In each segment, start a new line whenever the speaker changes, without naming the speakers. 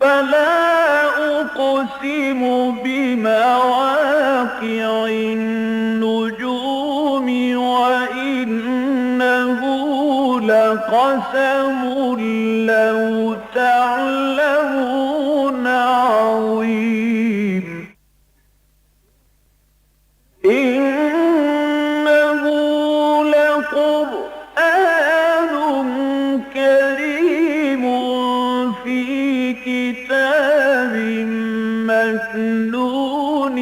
فلا أقسم بمواقع النجوم وإنه لقسم لو تعلمون عظيم إنه لقرآن كريم في كتاب مكنون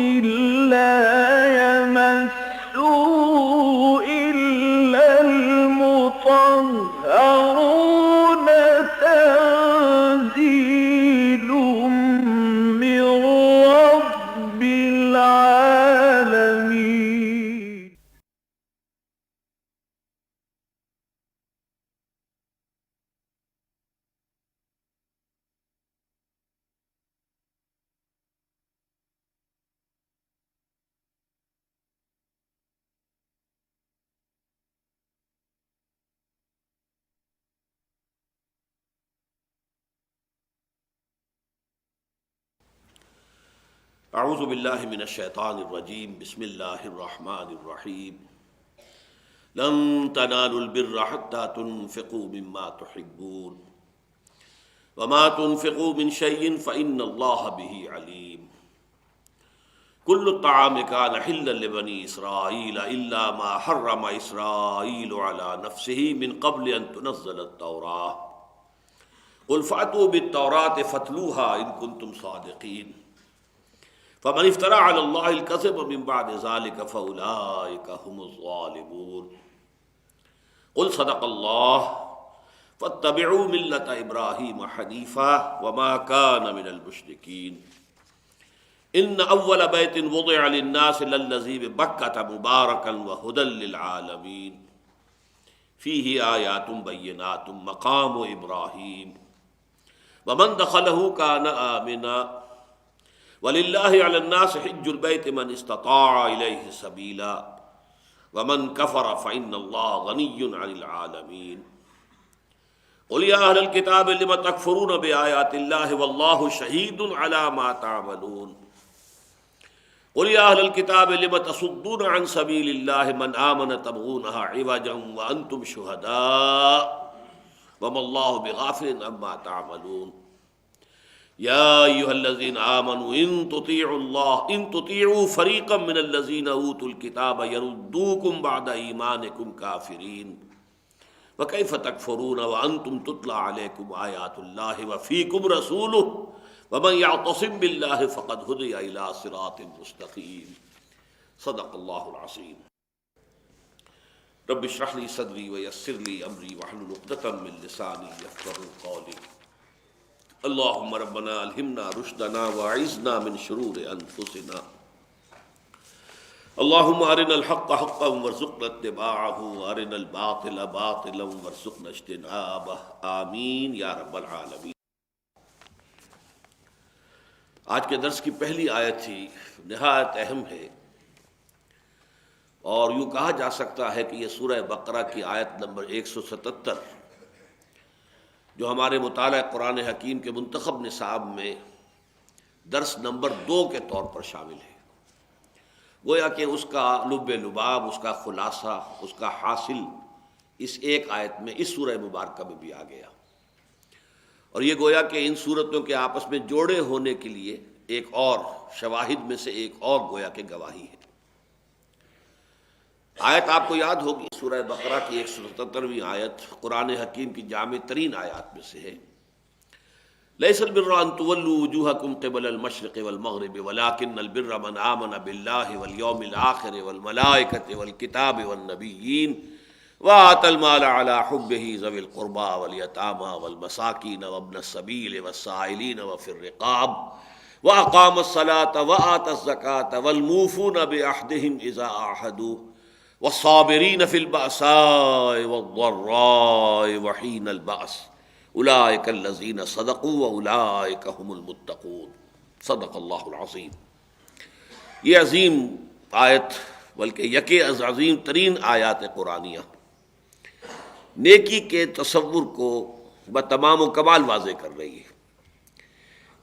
لا يمسه إلا المطهرون تنزيل من رب العالمين.
اعوذ باللہ من الشیطان الرجیم بسم اللہ الرحمن الرحیم لن تنالوا البر حتى تنفقوا مما تحبون وما تنفقوا من شيء فإن الله به عليم كل الطعام كان حلا لبني إسرائيل إلا ما حرم إسرائيل على نفسه من قبل أن تنزل التوراة قل فأتوا بالتوراة فاتلوها إن كنتم صادقين فمن افترى على الله الكذب من بعد ذلك فأولئك هم الظالمون قل صدق الله فاتبعوا ملة إبراهيم حنيفا وما كان من المشركين إن أول بيت وضع للناس للذي ببكة مباركا وهدى للعالمين فيه آيات بينات مقام إبراهيم ومن دخله كان آمنا وَلِلَّهِ عَلَى النَّاسِ حِجُّ الْبَيْتِ مَنِ اسْتَطَاعَ إِلَيْهِ سَبِيلًا وَمَنْ كَفَرَ فَإِنَّ اللَّهَ غَنِيٌّ عَنِ الْعَالَمِينَ قُلْ يَا أَهْلَ الْكِتَابِ لِمَ تَكْفُرُونَ بِآيَاتِ اللَّهِ وَاللَّهُ شَهِيدٌ عَلَى مَا تَعْمَلُونَ قُلْ يَا أَهْلَ الْكِتَابِ لِمَ تَصُدُّونَ عَنْ سَبِيلِ اللَّهِ مَنْ آمَنَ تَبْغُونَهَا عِوَجًا وَأَنْتُمْ شُهَدَاءُ وَمَا اللَّهُ بِغَافِلٍ عَمَّا تَعْمَلُونَ يا أيها الذين آمنوا إن تطيعوا فريقا من الذين أوتوا الكتاب يردوكم بعد إيمانكم كافرين وكيف تكفرون وأنتم تتلى عليكم آيات الله وفيكم رسوله ومن يعتصم بالله فقد هدي إلى صراط مستقيم صدق الله العظيم رب اشرح لي صدري ويسر لي أمري واحلل عقدة من لساني يفقهوا قولي اللهم ربنا الہمنا رشدنا واعذنا من شرور انفسنا اللهم ارنا الحق حقا وارزقنا اتباعه وارنا الباطل باطلا وارزقنا اجتنابه آمین یا رب العالمین۔ آج کے درس کی پہلی آیت تھی، نہایت اہم ہے، اور یوں کہا جا سکتا ہے کہ یہ سورہ بقرہ کی آیت نمبر 177 جو ہمارے مطالعہ قرآن حکیم کے منتخب نصاب میں درس نمبر 2 کے طور پر شامل ہے۔ گویا کہ اس کا لب لباب، اس کا خلاصہ، اس کا حاصل اس ایک آیت میں، اس سورہ مبارکہ میں بھی آ گیا، اور یہ گویا کہ ان صورتوں کے آپس میں جوڑے ہونے کے لیے ایک اور شواہد میں سے ایک اور گویا کہ گواہی ہے۔ آیت آپ کو یاد ہوگی، سورہ بقرہ کی 177ویں آیت قرآن حکیم کی جامع ترین آیات میں سے ہے۔ لیس البر ان تولوا وجوہکم قبل المشرق والمغرب ولکن البر من آمن باللہ والیوم الآخر والملائکۃ والکتاب والنبیین وآتى المال على حبه ذوي القربى واليتامى والمساكين وابن السبيل والسائلين وفي الرقاب وأقام الصلاة وآتى الزكاة والموفون بعهدهم إذا عاهدوا والصابرين في البأساء والضراء وحين البأس أولئك الذين صدقوا وأولئك هم المتقون صدق اللہ العظیم۔ یہ عظیم آیت، بلکہ یکے از عظیم ترین آیات قرآنیہ، نیکی کے تصور کو بتمام و کمال واضح کر رہی ہے۔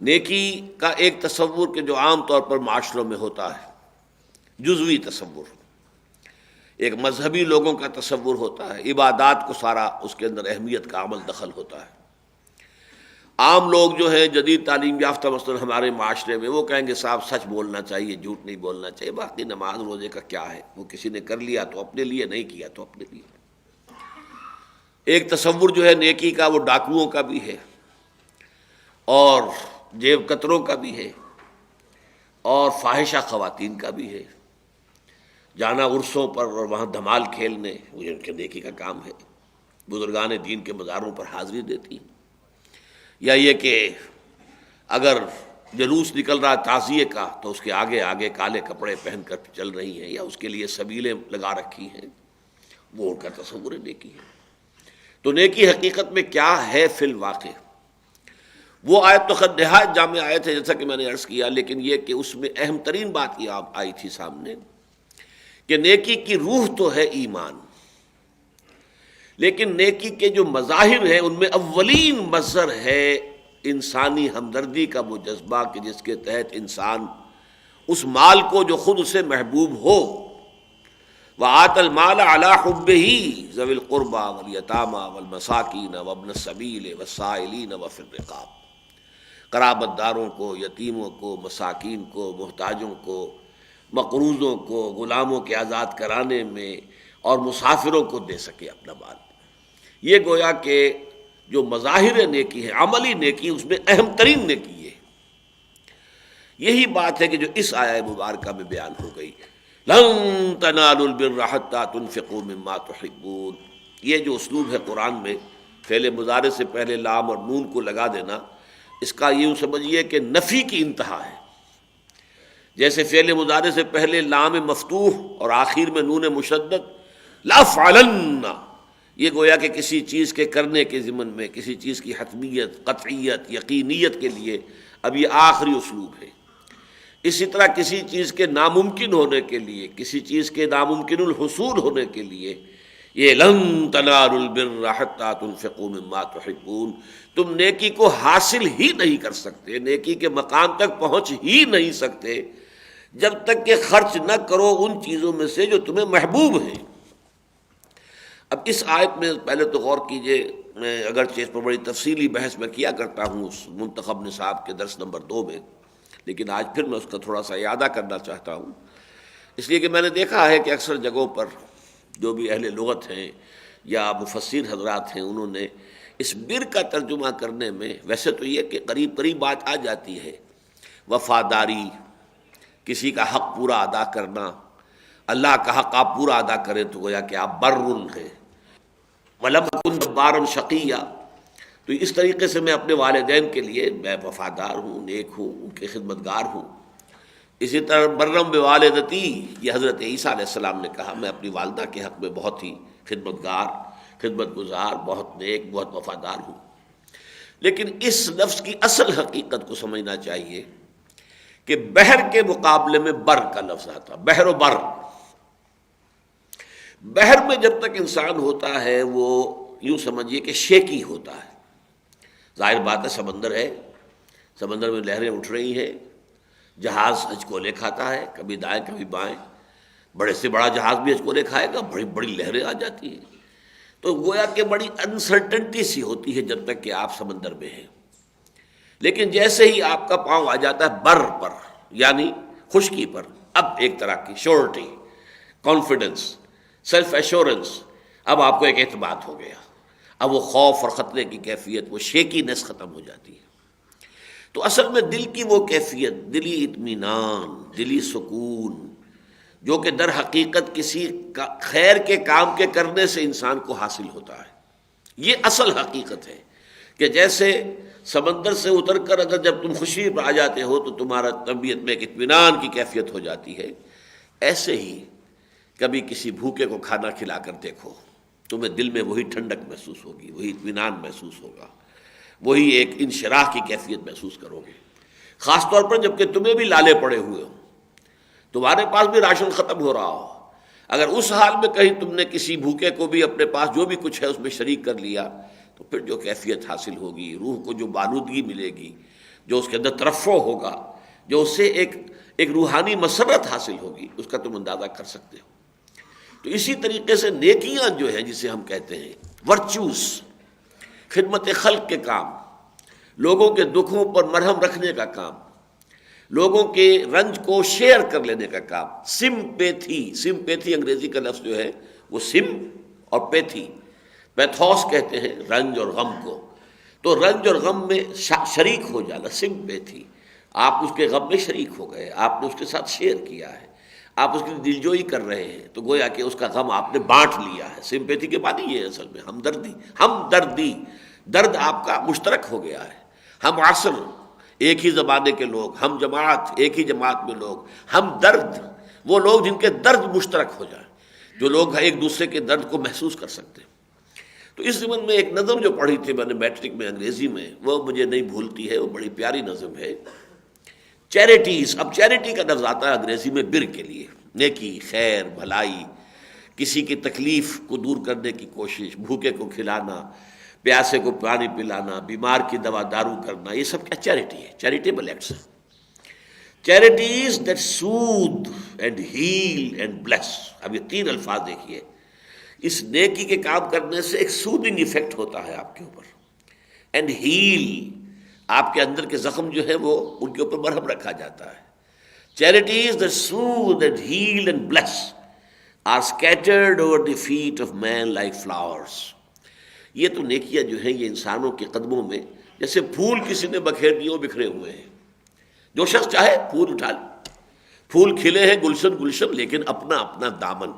نیکی کا ایک تصور کہ جو عام طور پر معاشروں میں ہوتا ہے، جزوی تصور، ایک مذہبی لوگوں کا تصور ہوتا ہے، عبادات کو سارا اس کے اندر اہمیت کا عمل دخل ہوتا ہے۔ عام لوگ جو ہیں جدید تعلیم یافتہ مثلا ہمارے معاشرے میں، وہ کہیں گے صاحب سچ بولنا چاہیے، جھوٹ نہیں بولنا چاہیے، باقی نماز روزے کا کیا ہے، وہ کسی نے کر لیا تو اپنے لیے، نہیں کیا تو اپنے لیے۔ ایک تصور جو ہے نیکی کا وہ ڈاکوؤں کا بھی ہے اور جیب کتروں کا بھی ہے اور فاحشہ خواتین کا بھی ہے، جانا عرسوں پر اور وہاں دھمال کھیلنے، وہ ان کے نیکی کا کام ہے، بزرگان دین کے مزاروں پر حاضری دیتی، یا یہ کہ اگر جلوس نکل رہا تعزیے کا تو اس کے آگے آگے کالے کپڑے پہن کر چل رہی ہیں، یا اس کے لیے سبیلیں لگا رکھی ہیں، وہ ان کا تصور نیکی ہے۔ تو نیکی حقیقت میں کیا ہے فی الواقع؟ وہ آیت تو خود نہایت جامع آیت ہے جیسا کہ میں نے عرض کیا، لیکن یہ کہ اس میں اہم ترین بات یہ آئی تھی سامنے کہ نیکی کی روح تو ہے ایمان، لیکن نیکی کے جو مظاہر ہیں ان میں اولین مظہر ہے انسانی ہمدردی کا وہ جذبہ کہ جس کے تحت انسان اس مال کو جو خود اسے محبوب ہو، وآت المال علی حبہ ذوی القربى والیتامى والمساکین وابن السبیل والسائلین وفی الرقاب، قرابت داروں کو، یتیموں کو، مساکین کو، محتاجوں کو، مقروضوں کو، غلاموں کے آزاد کرانے میں اور مسافروں کو دے سکے اپنا مال۔ یہ گویا کہ جو مظاہر نیکی ہے، عملی نیکی، اس میں اہم ترین نیکی ہے۔ یہی بات ہے کہ جو اس آیہ مبارکہ میں بیان ہو گئی، لن تنالوا البر حتى تنفقوا مما تحبون۔ یہ جو اسلوب ہے قرآن میں فعل مضارع سے پہلے لام اور نون کو لگا دینا، اس کا یوں سمجھیے کہ نفی کی انتہا ہے۔ جیسے فعل مضارع سے پہلے لام مفتوح اور آخر میں نون مشدد، لافعلن، یہ گویا کہ کسی چیز کے کرنے کے ضمن میں، کسی چیز کی حتمیت، قطعیت، یقینیت کے لیے اب یہ آخری اسلوب ہے۔ اسی طرح کسی چیز کے ناممکن ہونے کے لیے، کسی چیز کے ناممکن الحصول ہونے کے لیے یہ لن تنالوا البر حتى تنفقوا مما تحبون، تم نیکی کو حاصل ہی نہیں کر سکتے، نیکی کے مقام تک پہنچ ہی نہیں سکتے جب تک کہ خرچ نہ کرو ان چیزوں میں سے جو تمہیں محبوب ہیں۔ اب اس آیت میں پہلے تو غور کیجئے، میں اگرچہ اس پر بڑی تفصیلی بحث میں کیا کرتا ہوں اس منتخب نصاب کے درس نمبر 2 میں، لیکن آج پھر میں اس کا تھوڑا سا اعادہ کرنا چاہتا ہوں، اس لیے کہ میں نے دیکھا ہے کہ اکثر جگہوں پر جو بھی اہل لغت ہیں یا مفسر حضرات ہیں، انہوں نے اس بر کا ترجمہ کرنے میں ویسے تو یہ کہ قریب قریب بات آ جاتی ہے، وفاداری، کسی کا حق پورا ادا کرنا، اللہ کا حق آپ پورا ادا کریں تو گویا کہ آپ بر ہیں، وَلَمْ أَكُنْ جَبَّارًا شَقِيًّا، تو اس طریقے سے میں اپنے والدین کے لیے میں وفادار ہوں، نیک ہوں، ان کے خدمتگار ہوں۔ اسی طرح برم بوالدتی، یہ حضرت عیسیٰ علیہ السلام نے کہا میں اپنی والدہ کے حق میں بہت ہی خدمتگار، خدمت گزار، بہت نیک، بہت وفادار ہوں۔ لیکن اس لفظ کی اصل حقیقت کو سمجھنا چاہیے کہ بحر کے مقابلے میں بر کا لفظ آتا، بحر و بر۔ بحر میں جب تک انسان ہوتا ہے وہ یوں سمجھیے کہ شیکی ہوتا ہے، ظاہر بات ہے سمندر ہے، سمندر میں لہریں اٹھ رہی ہیں، جہاز ہچکولے کھاتا ہے، کبھی دائیں کبھی بائیں، بڑے سے بڑا جہاز بھی ہچکولے کھائے گا، بڑی بڑی لہریں آ جاتی ہیں، تو گویا کہ بڑی انسرٹنٹی سی ہوتی ہے جب تک کہ آپ سمندر میں ہیں۔ لیکن جیسے ہی آپ کا پاؤں آ جاتا ہے بر پر، یعنی خشکی پر، اب ایک طرح کی شیورٹی، کانفیڈنس، سیلف ایشورنس، اب آپ کو ایک اعتماد ہو گیا، اب وہ خوف اور خطرے کی کیفیت، وہ شیکینس ختم ہو جاتی ہے۔ تو اصل میں دل کی وہ کیفیت، دلی اطمینان، دلی سکون، جو کہ در حقیقت کسی خیر کے کام کے کرنے سے انسان کو حاصل ہوتا ہے، یہ اصل حقیقت ہے کہ جیسے سمندر سے اتر کر اگر جب تم خوشی پر آ جاتے ہو تو تمہارا طبیعت میں ایک اطمینان کی کیفیت ہو جاتی ہے، ایسے ہی کبھی کسی بھوکے کو کھانا کھلا کر دیکھو، تمہیں دل میں وہی ٹھنڈک محسوس ہوگی، وہی اطمینان محسوس ہوگا، وہی ایک انشراح کی کیفیت محسوس کرو گے۔ خاص طور پر جب کہ تمہیں بھی لالے پڑے ہوئے ہو، تمہارے پاس بھی راشن ختم ہو رہا ہو، اگر اس حال میں کہیں تم نے کسی بھوکے کو بھی اپنے پاس جو بھی کچھ ہے اس میں شریک کر لیا، تو پھر جو کیفیت حاصل ہوگی، روح کو جو بالودگی ملے گی، جو اس کے اندر ترفع ہوگا، جو اس سے ایک روحانی مسرت حاصل ہوگی، اس کا تم اندازہ کر سکتے ہو۔ تو اسی طریقے سے نیکیاں جو ہیں جسے ہم کہتے ہیں ورچوز، خدمت خلق کے کام، لوگوں کے دکھوں پر مرہم رکھنے کا کام، لوگوں کے رنج کو شیئر کر لینے کا کام، سمپیتھی انگریزی کا لفظ جو ہے وہ سم اور پیتھی، پیتھوس کہتے ہیں رنج اور غم کو، تو رنج اور غم میں شریک ہو جانا، سمپیتھی، آپ اس کے غم میں شریک ہو گئے، آپ نے اس کے ساتھ شیئر کیا ہے، آپ اس کی دلجوئی کر رہے ہیں، تو گویا کہ اس کا غم آپ نے بانٹ لیا ہے۔ سمپیتھی کے معنی یہ ہے اصل میں ہمدردی، درد آپ کا مشترک ہو گیا ہے۔ ہم عصر، ایک ہی زمانے کے لوگ، ہم جماعت، ایک ہی جماعت میں لوگ، ہم درد، وہ لوگ جن کے درد مشترک ہو جائیں، جو لوگ ایک دوسرے کے درد کو محسوس کر سکتے ہیں۔ تو اس ضمن میں ایک نظم جو پڑھی تھی میں نے میٹرک میں انگریزی میں، وہ مجھے نہیں بھولتی ہے، وہ بڑی پیاری نظم ہے، چیریٹیز۔ اب چیریٹی کا لفظ آتا ہے انگریزی میں بر کے لیے، نیکی، خیر، بھلائی، کسی کی تکلیف کو دور کرنے کی کوشش، بھوکے کو کھلانا، پیاسے کو پانی پلانا، بیمار کی دوا دارو کرنا، یہ سب کیا چیریٹی ہے، charitable acts. Charities that soothe and heal and bless. اب یہ تین الفاظ دیکھیے، اس نیکی کے کام کرنے سے ایک سودنگ ایفیکٹ ہوتا ہے آپ کے اوپر، اینڈ ہیل، آپ کے اندر کے زخم جو ہے وہ ان کے اوپر مرہم رکھا جاتا ہے۔ Charities that soothe and heal and bless are scattered over the feet of man like flowers. یہ تو نیکیاں جو ہیں یہ انسانوں کے قدموں میں جیسے پھول کسی نے بکھیر دیے، بکھرے ہوئے ہیں، جو شخص چاہے پھول اٹھا لے، پھول کھلے ہیں گلشن گلشن، لیکن اپنا اپنا دامن،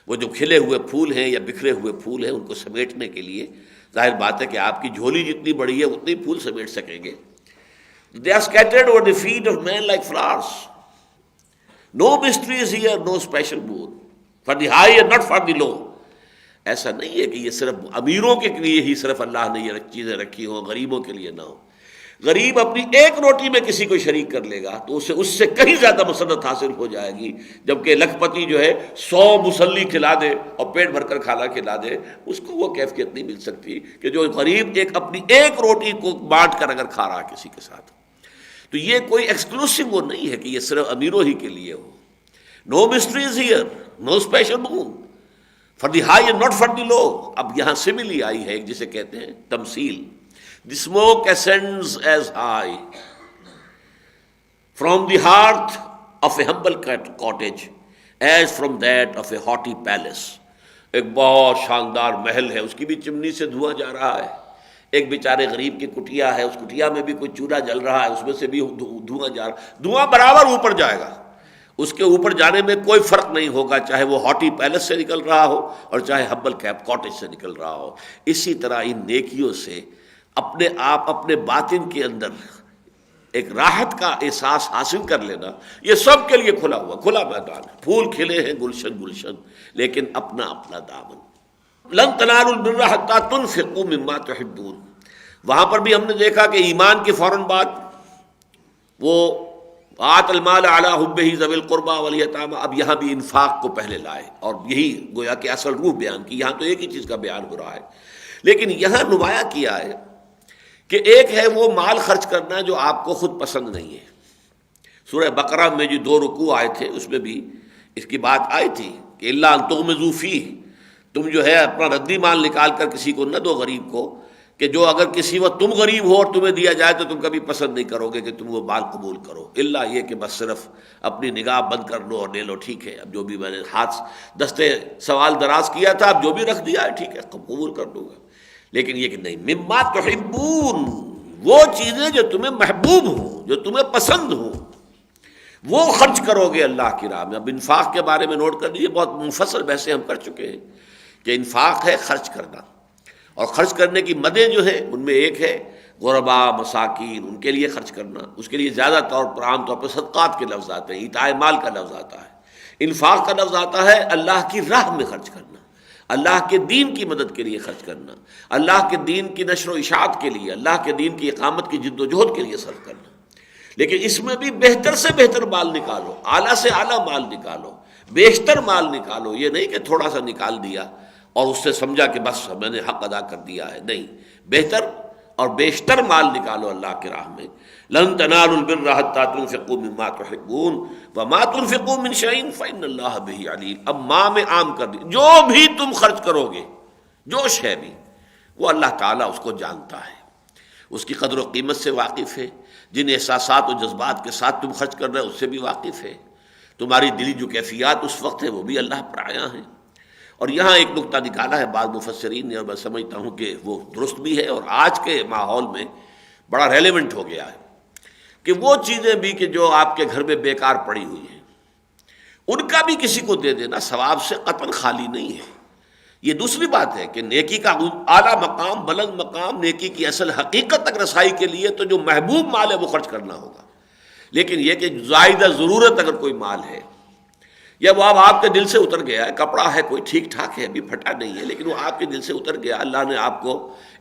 وہ جو کھلے ہوئے پھول ہیں یا بکھرے ہوئے پھول ہیں ان کو سمیٹنے کے لیے ظاہر بات ہے کہ آپ کی جھولی جتنی بڑی ہے اتنی پھول سمیٹ سکیں گے۔ They are scattered over the feet of men like flowers. No mysteries here, no special mood. For the high and not for the low. ایسا نہیں ہے کہ یہ صرف امیروں کے لیے ہی صرف اللہ نے یہ چیزیں رکھی ہوں، غریبوں کے لیے نہ ہو۔ غریب اپنی ایک روٹی میں کسی کو شریک کر لے گا تو اسے اس سے کہیں زیادہ مسرت حاصل ہو جائے گی، جبکہ لکھ پتی جو ہے 100 مسلی کھلا دے اور پیٹ بھر کر کھانا کھلا دے، اس کو وہ کیفیت نہیں مل سکتی کہ جو غریب اپنی ایک روٹی کو بانٹ کر اگر کھا رہا کسی کے ساتھ۔ تو یہ کوئی ایکسکلوسیو وہ نہیں ہے کہ یہ صرف امیروں ہی کے لیے ہو۔ No mysteries here, no special moon, for the high and not for the low. اب یہاں سملی آئی ہے ایک جسے کہتے ہیں تمثیل۔ The smoke ascends as high from the hearth of a humble cottage as from that of a haughty palace۔ ایک بہت شاندار محل ہے، اس کی بھی چمنی سے دھواں جا رہا ہے۔ ایک بیچارے غریب کی کٹیا ہے، اس کٹیا میں بھی کوئی چولہا جل رہا ہے، اس میں سے بھی دھواں جا رہا ہے، دھواں برابر اوپر جائے گا، اس کے اوپر جانے میں کوئی فرق نہیں ہوگا، چاہے وہ ہاٹی پیلس سے نکل رہا ہو اور چاہے ہمبل کاٹیج سے نکل رہا ہو۔ اسی طرح ان نیکیوں سے اپنے آپ اپنے باطن کے اندر ایک راحت کا احساس حاصل کر لینا، یہ سب کے لیے کھلا میدان ہے۔ پھول کھلے ہیں گلشن گلشن، لیکن اپنا اپنا دامن۔ لن تنالوا البر حتى تنفقوا مما تحبون۔ وہاں پر بھی ہم نے دیکھا کہ ایمان کے فوراً بعد وہ آت المال علی حبہ ذوی القربى والیتامى، اب یہاں بھی انفاق کو پہلے لائے، اور یہی گویا کہ اصل روح بیان کی۔ یہاں تو ایک ہی چیز کا بیان ہو رہا ہے، لیکن یہاں نمایاں کیا ہے کہ ایک ہے وہ مال خرچ کرنا جو آپ کو خود پسند نہیں ہے۔ سورہ بقرہ میں جو 2 رکوع آئے تھے اس میں بھی اس کی بات آئی تھی کہ الا ان تغمضوا فیہ، تم جو ہے اپنا ردی مال نکال کر کسی کو نہ دو غریب کو، کہ جو اگر کسی وقت تم غریب ہو اور تمہیں دیا جائے تو تم کبھی پسند نہیں کرو گے کہ تم وہ مال قبول کرو، الا یہ کہ بس صرف اپنی نگاہ بند کر لو اور لے لو، ٹھیک ہے اب جو بھی میں نے ہاتھ دستے سوال دراز کیا تھا اب جو بھی رکھ دیا ہے ٹھیک ہے قبول کر لوں گا۔ لیکن یہ کہ نہیں، مما تحبون، وہ چیزیں جو تمہیں محبوب ہوں، جو تمہیں پسند ہوں، وہ خرچ کرو گے اللہ کی راہ میں۔ اب انفاق کے بارے میں نوٹ کر لیجیے، بہت مفصل بحثیں ہم کر چکے ہیں کہ انفاق ہے خرچ کرنا، اور خرچ کرنے کی مدیں جو ہیں ان میں ایک ہے غربا مساکین، ان کے لیے خرچ کرنا، اس کے لیے زیادہ طور پر عام طور پر صدقات کے لفظ آتے ہیں، ایتاء مال کا لفظ آتا ہے، انفاق کا لفظ آتا ہے اللہ کی راہ میں خرچ کرنا، اللہ کے دین کی مدد کے لیے خرچ کرنا، اللہ کے دین کی نشر و اشاعت کے لیے، اللہ کے دین کی اقامت کی جد و جہد کے لیے صرف کرنا۔ لیکن اس میں بھی بہتر سے بہتر مال نکالو، اعلیٰ سے اعلیٰ مال نکالو، بیشتر مال نکالو، یہ نہیں کہ تھوڑا سا نکال دیا اور اس سے سمجھا کہ بس میں نے حق ادا کر دیا ہے، نہیں، بہتر اور بیشتر مال نکالو اللہ کی راہ میں. لن تنالوا البر حتى تنفقوا مما تحبون وما تنفقوا من شيء فإن الله به عليم. اب ماں میں عام کر دی، جو بھی تم خرچ کرو گے، جو شے بھی، وہ اللہ تعالیٰ اس کو جانتا ہے، اس کی قدر و قیمت سے واقف ہے. جن احساسات و جذبات کے ساتھ تم خرچ کر رہے ہو اس سے بھی واقف ہے. تمہاری دلی جو کیفیات اس وقت ہے وہ بھی اللہ پر آیا ہیں. اور یہاں ایک نقطہ نکالا ہے بعض مفسرین نے، اور میں سمجھتا ہوں کہ وہ درست بھی ہے اور آج کے ماحول میں بڑا ریلیونٹ ہو گیا ہے، کہ وہ چیزیں بھی کہ جو آپ کے گھر میں بیکار پڑی ہوئی ہیں ان کا بھی کسی کو دے دینا ثواب سے قطعاً خالی نہیں ہے. یہ دوسری بات ہے کہ نیکی کا اعلیٰ مقام، بلند مقام، نیکی کی اصل حقیقت تک رسائی کے لیے تو جو محبوب مال ہے وہ خرچ کرنا ہوگا. لیکن یہ کہ زائدہ ضرورت اگر کوئی مال ہے یا وہ اب آپ کے دل سے اتر گیا ہے، کپڑا ہے کوئی ٹھیک ٹھاک ہے ابھی پھٹا نہیں ہے لیکن وہ آپ کے دل سے اتر گیا، اللہ نے آپ کو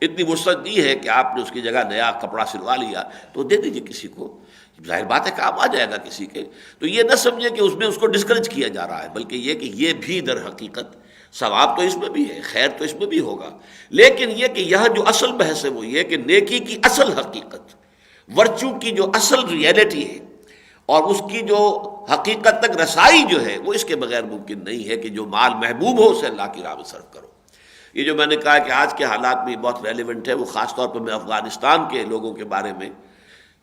اتنی وسعت دی ہے کہ آپ نے اس کی جگہ نیا کپڑا سلوا لیا، تو دے دیجیے کسی کو. ظاہر بات ہے کام آ جائے گا کسی کے. تو یہ نہ سمجھے کہ اس میں اس کو ڈسکریج کیا جا رہا ہے، بلکہ یہ کہ یہ بھی در حقیقت ثواب تو اس میں بھی ہے، خیر تو اس میں بھی ہوگا. لیکن یہ کہ یہاں جو اصل بحث ہے وہ یہ کہ نیکی کی اصل حقیقت، ورچو کی جو اصل ریئلٹی ہے اور اس کی جو حقیقت تک رسائی جو ہے وہ اس کے بغیر ممکن نہیں ہے کہ جو مال محبوب ہو اسے اللہ کی راہ میں صرف کرو. یہ جو میں نے کہا کہ آج کے حالات میں بہت ریلیونٹ ہے، وہ خاص طور پر میں افغانستان کے لوگوں کے بارے میں،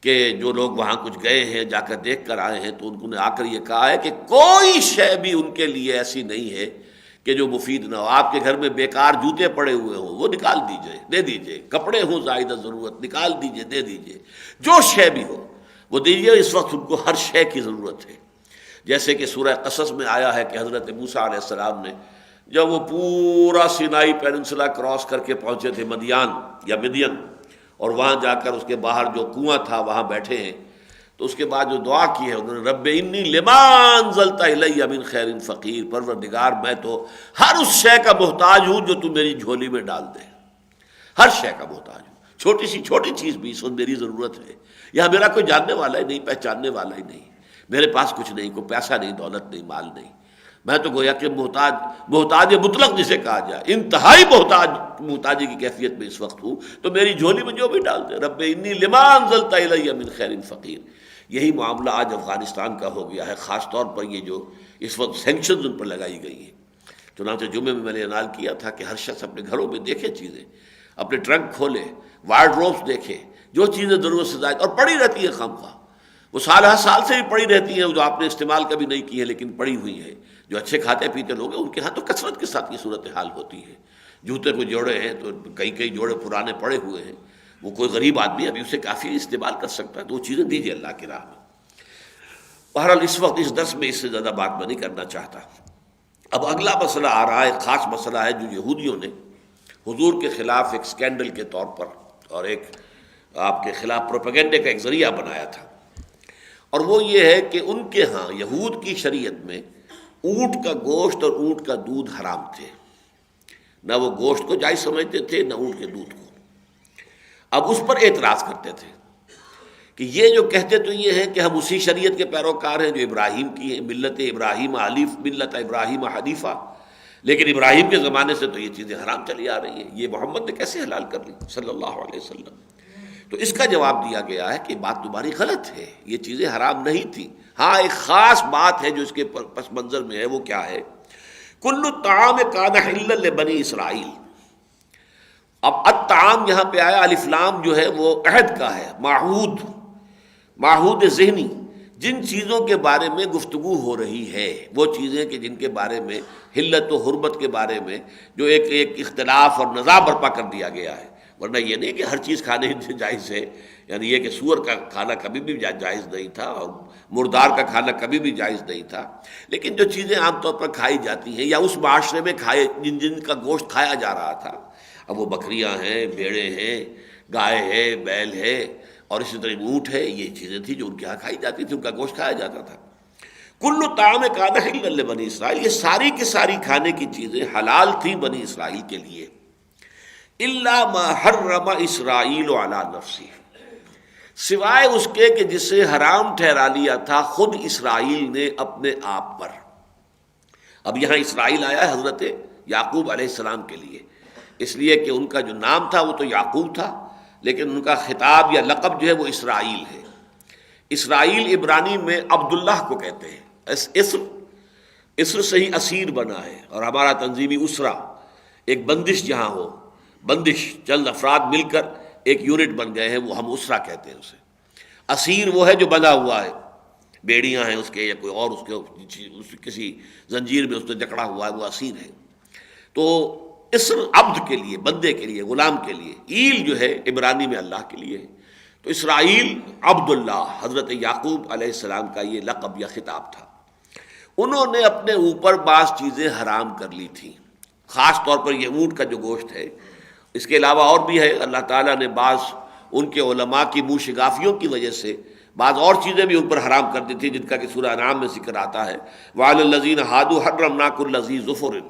کہ جو لوگ وہاں کچھ گئے ہیں، جا کر دیکھ کر آئے ہیں، تو ان نے آ کر یہ کہا ہے کہ کوئی شے بھی ان کے لیے ایسی نہیں ہے کہ جو مفید نہ ہو. آپ کے گھر میں بیکار جوتے پڑے ہوئے ہوں وہ نکال دیجئے، دے دیجئے. کپڑے ہوں زائدہ ضرورت، نکال دیجئے، دے دیجئے. جو شے بھی ہو وہ دیجیے. اس وقت ان کو ہر شے کی ضرورت ہے. جیسے کہ سورہ قصص میں آیا ہے کہ حضرت موسیٰ علیہ السلام نے جب وہ پورا سینائی پیننسلا کراس کر کے پہنچے تھے مدین، اور وہاں جا کر اس کے باہر جو کنواں تھا وہاں بیٹھے ہیں، تو اس کے بعد جو دعا کی ہے انہوں نے، رب انی لما انزلت الی من خیر فقیر، پروردگار میں تو ہر اس شے کا محتاج ہوں جو تو میری جھولی میں ڈال دے. ہر شے کا محتاج ہوں، چھوٹی سی چھوٹی چیز بھی اس وقت میری ضرورت ہے. یہاں میرا کوئی جاننے والا ہی نہیں، پہچاننے والا ہی نہیں، میرے پاس کچھ نہیں، کوئی پیسہ نہیں، دولت نہیں، مال نہیں. میں تو گویا کہ محتاج مطلق جسے کہا جائے، انتہائی محتاجی کی کیفیت میں اس وقت ہوں، تو میری جھولی میں جو بھی ڈال دے. رب انی لما انزلت الی من خیر فقیر. یہی معاملہ آج افغانستان کا ہو گیا ہے، خاص طور پر یہ جو اس وقت سینکشنز ان پر لگائی گئی ہیں. چنانچہ جمعے میں نے اعلان کیا تھا کہ ہر شخص اپنے گھروں میں دیکھے چیزیں، اپنے ٹرنک کھولے، وارڈروبس دیکھے، جو چیزیں ضرورت سے زائد اور پڑی رہتی ہیں خواہ وہ سال ہر سال سے بھی پڑی رہتی ہیں، جو آپ نے استعمال کبھی نہیں کی ہے لیکن پڑی ہوئی ہیں. جو اچھے کھاتے پیتے لوگ ہیں ان کے ہاں تو کثرت کے ساتھ یہ صورتحال ہوتی ہے. جوتے کو جوڑے ہیں تو کئی جوڑے پرانے پڑے ہوئے ہیں، وہ کوئی غریب آدمی ابھی اسے کافی استعمال کر سکتا ہے، تو وہ چیزیں دیجیے اللہ کی راہ میں. بہرحال اس وقت اس درس میں اس سے زیادہ بات میں نہیں کرنا چاہتا. اب اگلا مسئلہ آ رہا ہے، خاص مسئلہ ہے جو یہودیوں نے حضور کے خلاف ایک سکینڈل کے طور پر اور ایک آپ کے خلاف پروپیگنڈے کا ایک ذریعہ بنایا تھا. اور وہ یہ ہے کہ ان کے ہاں یہود کی شریعت میں اونٹ کا گوشت اور اونٹ کا دودھ حرام تھے. نہ وہ گوشت کو جائز سمجھتے تھے نہ اونٹ کے دودھ کو. اب اس پر اعتراض کرتے تھے کہ یہ جو کہتے تو یہ ہے کہ ہم اسی شریعت کے پیروکار ہیں جو ابراہیم کی ہے، ملت ابراہیم حنیف، ملت ابراہیم حنیفہ، لیکن ابراہیم کے زمانے سے تو یہ چیزیں حرام چلی آ رہی ہیں، یہ محمد نے کیسے حلال کر لی صلی اللہ علیہ وسلم. تو اس کا جواب دیا گیا ہے کہ بات تمہاری غلط ہے، یہ چیزیں حرام نہیں تھیں. ہاں ایک خاص بات ہے جو اس کے پس منظر میں ہے، وہ کیا ہے؟ کل الطعام کان حلا لبنی اسرائیل. اب الطعام یہاں پہ آیا، الف لام جو ہے وہ عہد کا ہے، معہود ذہنی. جن چیزوں کے بارے میں گفتگو ہو رہی ہے وہ چیزیں کہ جن کے بارے میں حلت و حرمت کے بارے میں جو ایک اختلاف اور نزاع برپا کر دیا گیا ہے. ورنہ یہ نہیں کہ ہر چیز کھانے جائز ہے، یعنی یہ کہ سور کا کھانا کبھی بھی جائز نہیں تھا اور مردار کا کھانا کبھی بھی جائز نہیں تھا. لیکن جو چیزیں عام طور پر کھائی جاتی ہیں یا اس معاشرے میں جن کا گوشت کھایا جا رہا تھا، اب وہ بکریاں ہیں، بھیڑیں ہیں، گائے ہے، بیل ہے اور اسی طرح اونٹ ہے، یہ چیزیں تھیں جو ان کے ہاں کھائی جاتی تھی، ان کا گوشت کھایا جاتا تھا. کل طعام کان حلا لبنی اسرائیل، یہ ساری کی ساری کھانے کی چیزیں حلال تھیں بنی اسرائیل کے لیے. الا ما حرم اسرائیل علی نفسہ، سوائے اس کے کہ جسے حرام ٹھہرا لیا تھا خود اسرائیل نے اپنے آپ پر. اب یہاں اسرائیل آیا ہے حضرت یعقوب علیہ السلام کے لیے، اس لیے کہ ان کا جو نام تھا وہ تو یعقوب تھا، لیکن ان کا خطاب یا لقب جو ہے وہ اسرائیل ہے۔ اسرائیل عبرانی میں عبداللہ کو کہتے ہیں۔ اسر سے ہی اسیر بنا ہے، اور ہمارا تنظیمی اسرا ایک بندش جہاں ہو، بندش چند افراد مل کر ایک یونٹ بن گئے ہیں، وہ ہم اسرا کہتے ہیں اسے۔ اسیر وہ ہے جو بندھا ہوا ہے، بیڑیاں ہیں اس کے یا کوئی اور اس کے کسی زنجیر میں اس نے جکڑا ہوا ہے، وہ اسیر ہے۔ تو اسر عبد کے لیے، بندے کے لیے، غلام کے لیے، ایل جو ہے عبرانی میں اللہ کے لیے ہے۔ تو اسرائیل عبداللہ، حضرت یعقوب علیہ السلام کا یہ لقب یا خطاب تھا۔ انہوں نے اپنے اوپر بعض چیزیں حرام کر لی تھیں، خاص طور پر یہ اونٹ کا جو گوشت ہے۔ اس کے علاوہ اور بھی ہے، اللہ تعالیٰ نے بعض ان کے علماء کی منہ شگافیوں کی وجہ سے بعض اور چیزیں بھی ان پر حرام کر دی تھی، جن کا کہ سورہ انعام میں ذکر آتا ہے، وَعَلَى الَّذِينَ هَادُوا حَرَّمْنَا كُلَّ ذِي ظُفُرٍ۔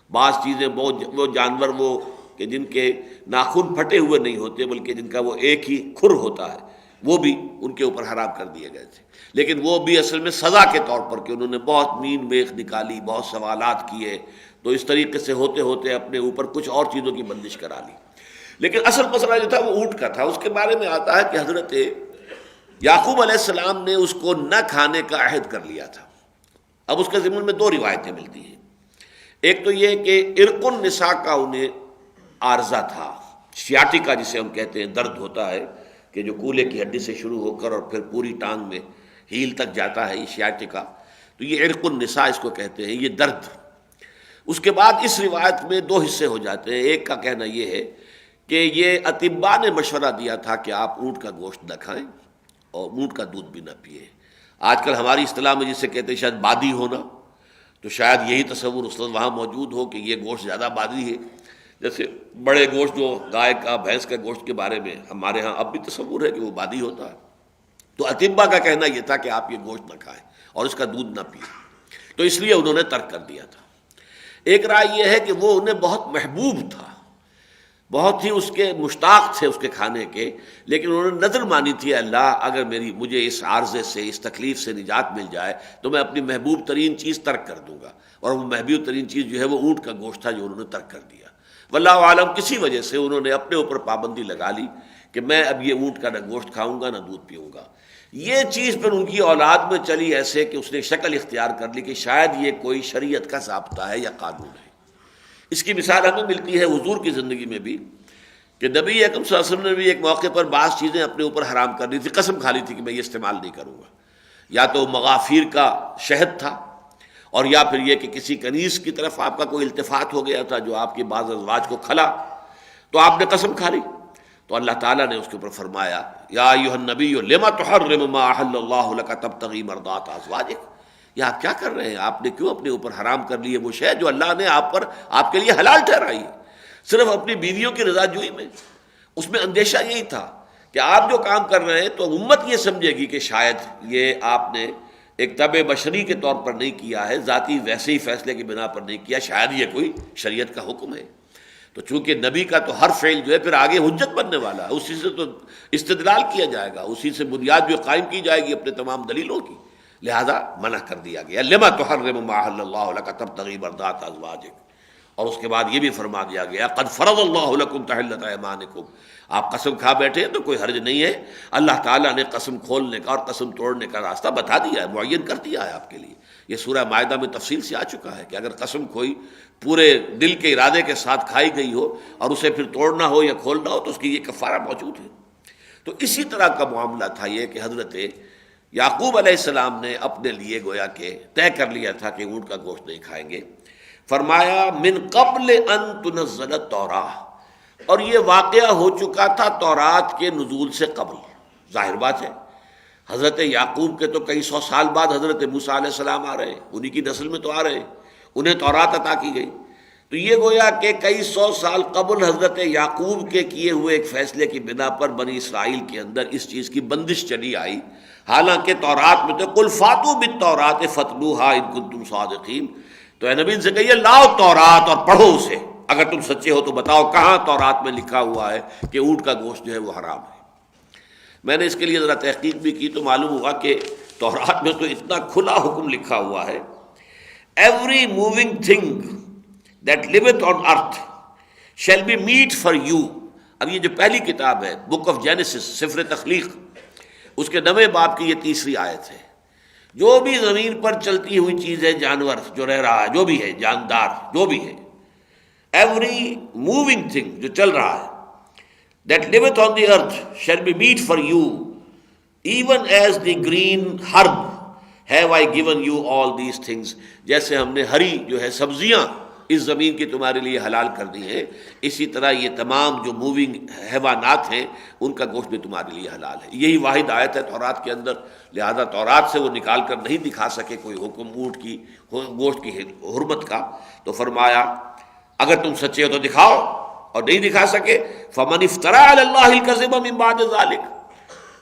بعض چیزیں وہ جانور وہ کہ جن کے ناخن پھٹے ہوئے نہیں ہوتے بلکہ جن کا وہ ایک ہی کھر ہوتا ہے، وہ بھی ان کے اوپر حرام کر دیے گئے تھے، لیکن وہ بھی اصل میں سزا کے طور پر کہ انہوں نے بہت مین میخ نکالی، بہت سوالات کیے، تو اس طریقے سے ہوتے ہوتے اپنے اوپر کچھ اور چیزوں کی بندش کرا لی۔ لیکن اصل مسئلہ جو تھا وہ اونٹ کا تھا۔ اس کے بارے میں آتا ہے کہ حضرت یعقوب علیہ السلام نے اس کو نہ کھانے کا عہد کر لیا تھا۔ اب اس کے ضمن میں دو روایتیں ملتی ہیں۔ ایک تو یہ کہ عرق النساء کا انہیں عارضہ تھا، سیاٹیکا جسے ہم کہتے ہیں، درد ہوتا ہے کہ جو کولے کی ہڈی سے شروع ہو کر اور پھر پوری ٹانگ میں ہیل تک جاتا ہے، یہ سیاٹیکا، تو یہ عرق النساء اس کو کہتے ہیں، یہ درد۔ اس کے بعد اس روایت میں دو حصے ہو جاتے ہیں۔ ایک کا کہنا یہ ہے کہ یہ اطباء نے مشورہ دیا تھا کہ آپ اونٹ کا گوشت نہ کھائیں اور اونٹ کا دودھ بھی نہ پیئیں۔ آج کل ہماری اصطلاح میں جسے کہتے ہیں شاید بادی ہونا، تو شاید یہی تصور اس وقت وہاں موجود ہو کہ یہ گوشت زیادہ بادی ہے۔ جیسے بڑے گوشت جو گائے کا، بھینس کے گوشت کے بارے میں ہمارے ہاں اب بھی تصور ہے کہ وہ بادی ہوتا ہے۔ تو اطباء کا کہنا یہ تھا کہ آپ یہ گوشت نہ کھائیں اور اس کا دودھ نہ پئیں، تو اس لیے انہوں نے ترک کر دیا تھا۔ ایک رائے یہ ہے کہ وہ انہیں بہت محبوب تھا، بہت ہی اس کے مشتاق تھے اس کے کھانے کے، لیکن انہوں نے نظر مانی تھی، اللہ اگر مجھے اس عارضے سے، اس تکلیف سے نجات مل جائے تو میں اپنی محبوب ترین چیز ترک کر دوں گا، اور وہ محبوب ترین چیز جو ہے وہ اونٹ کا گوشت تھا جو انہوں نے ترک کر دیا۔ واللہ عالم کسی وجہ سے انہوں نے اپنے اوپر پابندی لگا لی کہ میں اب یہ اونٹ کا نہ گوشت کھاؤں گا نہ دودھ پیوں گا۔ یہ چیز پھر ان کی اولاد میں چلی ایسے کہ اس نے شکل اختیار کر لی کہ شاید یہ کوئی شریعت کا ضابطہ ہے یا قانون ہے۔ اس کی مثال ہمیں ملتی ہے حضور کی زندگی میں بھی، کہ نبی اکرم صلی اللہ علیہ وسلم نے بھی ایک موقع پر بعض چیزیں اپنے اوپر حرام کر لی تھی، قسم کھا لی تھی کہ میں یہ استعمال نہیں کروں گا۔ یا تو مغافیر کا شہد تھا، اور یا پھر یہ کہ کسی کنیز کی طرف آپ کا کوئی التفات ہو گیا تھا جو آپ کے بعض ازواج کو کھلا، تو آپ نے قسم کھا لی۔ تو اللہ تعالیٰ نے اس کے اوپر فرمایا، یا ایھا النبی لما تحرم ما احل اللہ لک تبتغی مرضات ازواجک، یہ آپ کیا کر رہے ہیں؟ آپ نے کیوں اپنے اوپر حرام کر لی ہے وہ شے جو اللہ نے آپ کے لیے حلال ٹھہرائی ہے، صرف اپنی بیویوں کی رضا جوئی میں؟ اس میں اندیشہ یہی تھا کہ آپ جو کام کر رہے ہیں تو امت یہ سمجھے گی کہ شاید یہ آپ نے ایک طبع بشری کے طور پر نہیں کیا ہے، ذاتی ویسے ہی فیصلے کی بنا پر نہیں کیا، شاید یہ کوئی شریعت کا حکم ہے۔ تو چونکہ نبی کا تو ہر فعل جو ہے پھر آگے حجت بننے والا ہے، اسی سے تو استدلال کیا جائے گا، اسی سے بنیاد جو قائم کی جائے گی اپنے تمام دلیلوں کی، لہذا منع کر دیا گیا، لما تحرم ما احل اللہ لک تبتغی مرضات ازواجک۔ اور اس کے بعد یہ بھی فرما دیا گیا، قد فرض اللہ لکم تحلۃ ایمانکم، آپ قسم کھا بیٹھے ہیں تو کوئی حرج نہیں ہے، اللہ تعالیٰ نے قسم کھولنے کا اور قسم توڑنے کا راستہ بتا دیا ہے، معین کر دیا ہے آپ کے لیے۔ یہ سورہ مائدہ میں تفصیل سے آ چکا ہے کہ اگر قسم کوئی پورے دل کے ارادے کے ساتھ کھائی گئی ہو اور اسے پھر توڑنا ہو یا کھولنا ہو تو اس کی یہ کفارہ موجود ہے۔ تو اسی طرح کا معاملہ تھا یہ کہ حضرت یعقوب علیہ السلام نے اپنے لیے گویا کہ طے کر لیا تھا کہ اونٹ کا گوشت نہیں کھائیں گے۔ فرمایا من قبل ان تنزل التوراۃ، اور یہ واقعہ ہو چکا تھا تورات کے نزول سے قبل۔ ظاہر بات ہے حضرت یعقوب کے تو کئی سو سال بعد حضرت موسیٰ علیہ السلام آ رہے ہیں، انہی کی نسل میں تو آ رہے ہیں، انہیں تورات عطا کی گئی۔ تو یہ گویا کہ کئی سو سال قبل حضرت یعقوب کے کیے ہوئے ایک فیصلے کی بنا پر بنی اسرائیل کے اندر اس چیز کی بندش چلی آئی، حالانکہ تورات میں تو قل فاتوا بالتوراۃ فاتلوہا ان کنتم صادقین، تو اے نبی سے کہیے لاؤ تورات اور پڑھو اسے، اگر تم سچے ہو تو بتاؤ کہاں تورات میں لکھا ہوا ہے کہ اونٹ کا گوشت جو ہے وہ حرام ہے۔ میں نے اس کے لیے ذرا تحقیق بھی کی تو معلوم ہوا کہ تورات میں تو اتنا کھلا حکم لکھا ہوا ہے، every moving thing that liveth on earth shall be meat for you اب یہ جو پہلی کتاب ہے بک آف جینیسس، سفر تخلیق، اس کے 9ویں باب کی یہ تیسری آیت ہے. جو بھی زمین پر چلتی ہوئی چیز ہے، جانور جو رہ رہا ہے، جو بھی ہے، جاندار جو بھی ہے، ایوری موونگ تھنگ جو چل رہا ہے، that liveth on the earth shall be meat for you, even as the green herb have I given you all these things. جیسے ہم نے ہری جو ہے سبزیاں اس زمین کی تمہارے لیے حلال کر دی ہیں، اسی طرح یہ تمام جو موونگ حیوانات ہیں ان کا گوشت بھی تمہارے لیے حلال ہے. یہی واحد آیت ہے تورات کے اندر، لہذا تورات سے وہ نکال کر نہیں دکھا سکے کوئی حکم اونٹ کی گوشت کی حرمت کا. تو فرمایا اگر تم سچے ہو تو دکھاؤ، اور نہیں دکھا سکے فمن افترا علی اللہ الکذب من بعد ذلک.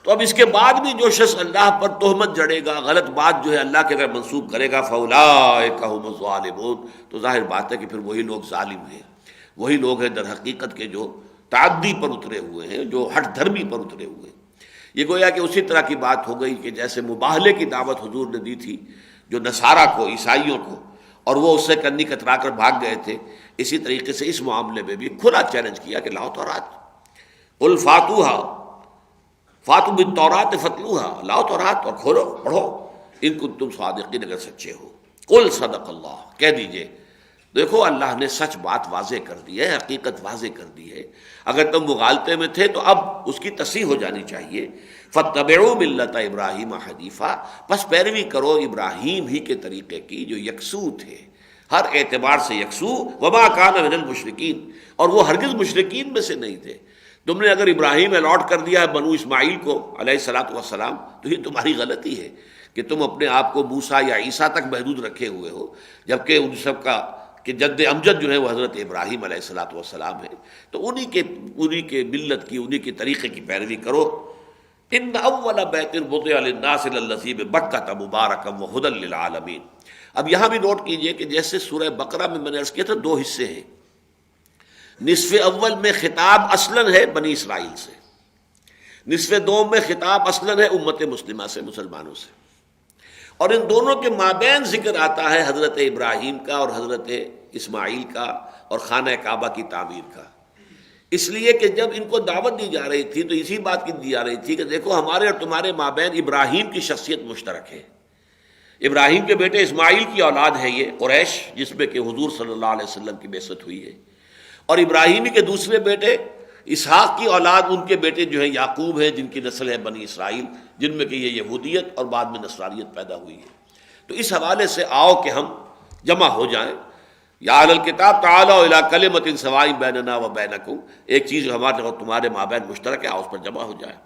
تو اب اس کے بعد بھی جو شخص اللہ پر تہمت جڑے گا، غلط بات جو ہے اللہ کے طرف منسوب کرے گا، فاولئک هم الظالمون، تو ظاہر بات ہے کہ پھر وہی لوگ ظالم ہیں، وہی لوگ ہیں در حقیقت کے جو تعدی پر اترے ہوئے ہیں، جو ہٹ دھرمی پر اترے ہوئے ہیں. یہ گویا کہ اسی طرح کی بات ہو گئی کہ جیسے مباہلے کی دعوت حضور نے دی تھی جو نصارہ کو، عیسائیوں کو، اور وہ اس سے کنی کترا کر بھاگ گئے تھے، اسی طریقے سے اس معاملے میں بھی کھلا چیلنج کیا کہ لاؤ تورات، قل فاتوا بالتورات فتلوها، لاؤ تورات اور کھولو پڑھو، ان کنتم صادقین، اگر سچے ہو. قل صدق اللہ، کہہ دیجئے دیکھو اللہ نے سچ بات واضح کر دی ہے، حقیقت واضح کر دی ہے. اگر تم مغالطے میں تھے تو اب اس کی تصحیح ہو جانی چاہیے. فاتبعوا ملت ابراہیم حنیفا، پس پیروی کرو ابراہیم ہی کے طریقے کی جو یکسو تھے، ہر اعتبار سے یکسو. وما کان من المشرکین، اور وہ ہرگز مشرکین میں سے نہیں تھے. تم نے اگر ابراہیم الاٹ کر دیا ہے بنو اسماعیل کو علیہ الصلوۃ والسلام، تو یہ تمہاری غلطی ہے کہ تم اپنے آپ کو موسیٰ یا عیسیٰ تک محدود رکھے ہوئے ہو، جبکہ ان سب کا کہ جد امجد جو ہے وہ حضرت ابراہیم علیہ الصلوۃ والسلام ہے. تو انہی کے ملت کی، انہی کے طریقے کی پیروی کرو. ان اول بیت وضع للناس للذی ببکۃ مبارکا وہدی للعالمین. اب یہاں بھی نوٹ کیجئے کہ جیسے سورہ بقرہ میں نے عرض کیا تھا 2 حصے ہیں. نصف اول میں خطاب اصلاً ہے بنی اسرائیل سے، نصف دوم میں خطاب اصلاً ہے امت مسلمہ سے، مسلمانوں سے. اور ان دونوں کے مابین ذکر آتا ہے حضرت ابراہیم کا اور حضرت اسماعیل کا اور خانہ کعبہ کی تعمیر کا. اس لیے کہ جب ان کو دعوت دی جا رہی تھی تو اسی بات کی دی جا رہی تھی کہ دیکھو ہمارے اور تمہارے مابین ابراہیم کی شخصیت مشترک ہے. ابراہیم کے بیٹے اسماعیل کی اولاد ہے یہ قریش، جس میں کہ حضور صلی اللہ علیہ وسلم کی بعثت ہوئی ہے. اور ابراہیمی کے دوسرے بیٹے اسحاق کی اولاد، ان کے بیٹے جو ہیں یعقوب ہیں، جن کی نسل ہے بنی اسرائیل، جن میں کہ یہ یہودیت اور بعد میں نصرانیت پیدا ہوئی ہے. تو اس حوالے سے آؤ کہ ہم جمع ہو جائیں. یا اہل الکتاب تعالوا الی کلمۃ سواء بیننا و بینکم، ایک چیز ہمارے اور تمہارے مابین مشترک ہے، آؤ اس پر جمع ہو جائیں.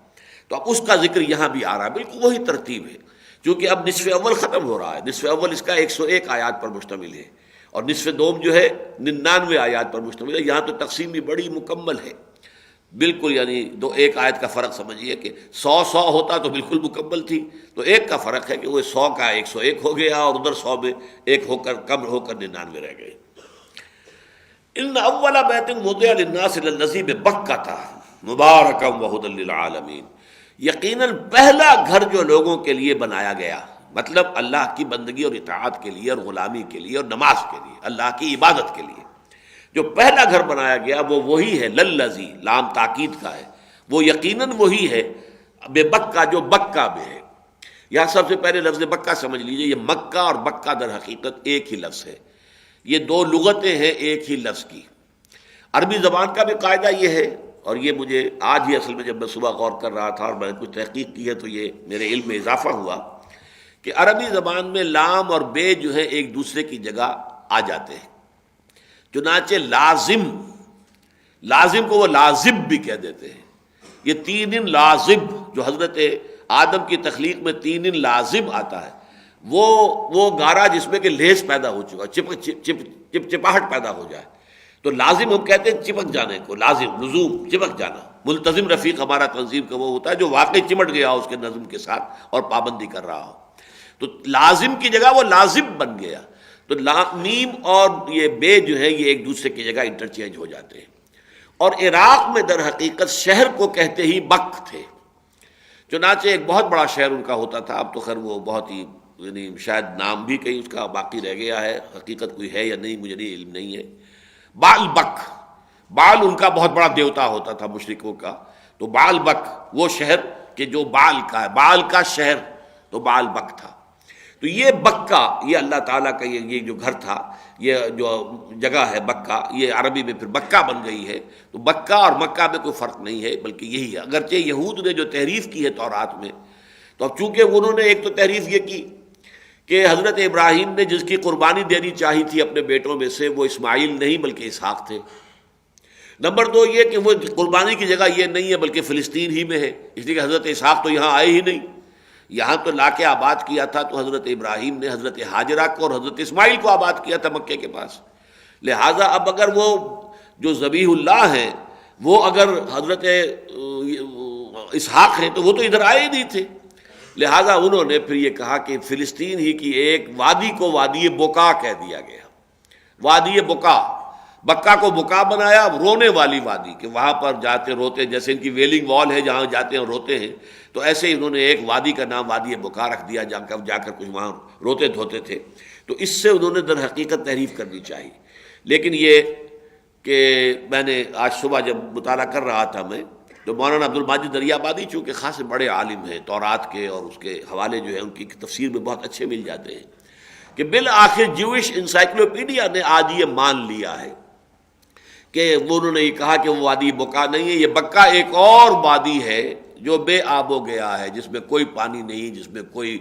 تو اب اس کا ذکر یہاں بھی آ رہا ہے، بالکل وہی ترتیب ہے. چونکہ اب نصف اول ختم ہو رہا ہے، نصف اول اس کا 101 آیات پر مشتمل ہے، اور نصف دوم جو ہے 99 آیات پر مشتمل ہے. یہاں تو تقسیم بھی بڑی مکمل ہے بالکل، یعنی ایک آیت کا فرق سمجھیے کہ 100 ہوتا تو بالکل مکمل تھی، تو ایک کا فرق ہے کہ وہ 100 کا 101 ہو گیا، اور ادھر 100 میں ایک ہو کر کم ہو کر 99 رہ گئے. ان اول بیت وضع للناس للذی ببکۃ مبارکا وہدی للعالمین، یقیناً پہلا گھر جو لوگوں کے لیے بنایا گیا، مطلب اللہ کی بندگی اور اطاعت کے لیے اور غلامی کے لیے اور نماز کے لیے، اللہ کی عبادت کے لیے جو پہلا گھر بنایا گیا وہ وہی ہے. للذی، لام تاکید کا ہے، وہ یقیناً وہی ہے. بے بکہ، جو بکہ میں ہے. یہاں سب سے پہلے لفظ بکہ سمجھ لیجئے، یہ مکہ اور بکہ در حقیقت ایک ہی لفظ ہے. یہ 2 لغتیں ہیں ایک ہی لفظ کی. عربی زبان کا بھی قاعدہ یہ ہے، اور یہ مجھے آج ہی اصل میں جب میں صبح غور کر رہا تھا اور میں نے کچھ تحقیق کی ہے تو یہ میرے علم میں اضافہ ہوا کہ عربی زبان میں لام اور بے جو ہے ایک دوسرے کی جگہ آ جاتے ہیں. چنانچہ لازم کو وہ لازب بھی کہہ دیتے ہیں. یہ 3 لازب جو حضرت آدم کی تخلیق میں 3 لازب آتا ہے، وہ گارا جس میں کہ لیس پیدا ہو چکا، چپاہٹ پیدا ہو جائے، تو لازم ہم کہتے ہیں چپک جانے کو، لازم، لزوم، چپک جانا. ملتزم رفیق ہمارا تنظیم کا وہ ہوتا ہے جو واقعی چمٹ گیا ہو اس کے نظم کے ساتھ اور پابندی کر رہا ہو. تو لازم کی جگہ وہ لازم بن گیا. تو میم اور یہ بے جو ہے یہ ایک دوسرے کی جگہ انٹرچینج ہو جاتے ہیں. اور عراق میں در حقیقت شہر کو کہتے ہی بک تھے. چنانچہ ایک بہت بڑا شہر ان کا ہوتا تھا، اب تو خیر وہ بہت ہی یعنی شاید نام بھی کہیں اس کا باقی رہ گیا ہے، حقیقت کوئی ہے یا نہیں مجھے نہیں علم نہیں ہے. بالبک، بال ان کا بہت بڑا دیوتا ہوتا تھا مشرکوں کا، تو بال بک وہ شہر کہ جو بال کا ہے، بال کا شہر تو بال بک تھا۔ تو یہ بکہ، یہ اللہ تعالیٰ کا یہ جو گھر تھا، یہ جو جگہ ہے بکہ، یہ عربی میں پھر بکہ بن گئی ہے۔ تو بکہ اور مکہ میں کوئی فرق نہیں ہے، بلکہ یہی ہے۔ اگرچہ یہود نے جو تحریف کی ہے تورات میں، تو اب چونکہ انہوں نے ایک تو تحریف یہ کی کہ حضرت ابراہیم نے جس کی قربانی دینی چاہی تھی اپنے بیٹوں میں سے، وہ اسماعیل نہیں بلکہ اسحاق تھے۔ نمبر دو یہ کہ وہ قربانی کی جگہ یہ نہیں ہے بلکہ فلسطین ہی میں ہے، اس لیے کہ حضرت اسحاق تو یہاں آئے ہی نہیں، یہاں تو لا کے آباد کیا تھا تو حضرت ابراہیم نے حضرت ہاجرہ کو اور حضرت اسماعیل کو آباد کیا تھا مکے کے پاس۔ لہٰذا اب اگر وہ جو ذبیح اللہ ہیں وہ اگر حضرت اسحاق ہیں تو وہ تو ادھر آئے ہی نہیں تھے، لہٰذا انہوں نے پھر یہ کہا کہ فلسطین ہی کی ایک وادی کو وادی بکا کہہ دیا گیا۔ وادی بکا، بکا کو بکا بنایا، رونے والی وادی، کہ وہاں پر جاتے روتے، جیسے ان کی ویلنگ وال ہے جہاں جاتے ہیں روتے ہیں، تو ایسے ہی انہوں نے ایک وادی کا نام وادی بکا رکھ دیا، جا کر کچھ وہاں روتے دھوتے تھے۔ تو اس سے انہوں نے در حقیقت تحریف کرنی چاہیے۔ لیکن یہ کہ میں نے آج صبح جب مطالعہ کر رہا تھا میں، تو مولانا عبد الماجد دریا آبادی چونکہ خاصے بڑے عالم ہیں، تورات کے اور اس کے حوالے جو ہے ان کی تفسیر میں بہت اچھے مل جاتے ہیں، کہ بالآخر جیوش انسائکلوپیڈیا نے آج یہ مان لیا ہے کہ انہوں نے یہ کہا کہ وہ وادی بکا نہیں ہے، یہ بکا ایک اور وادی ہے جو بے آب و گیا ہے، جس میں کوئی پانی نہیں، جس میں کوئی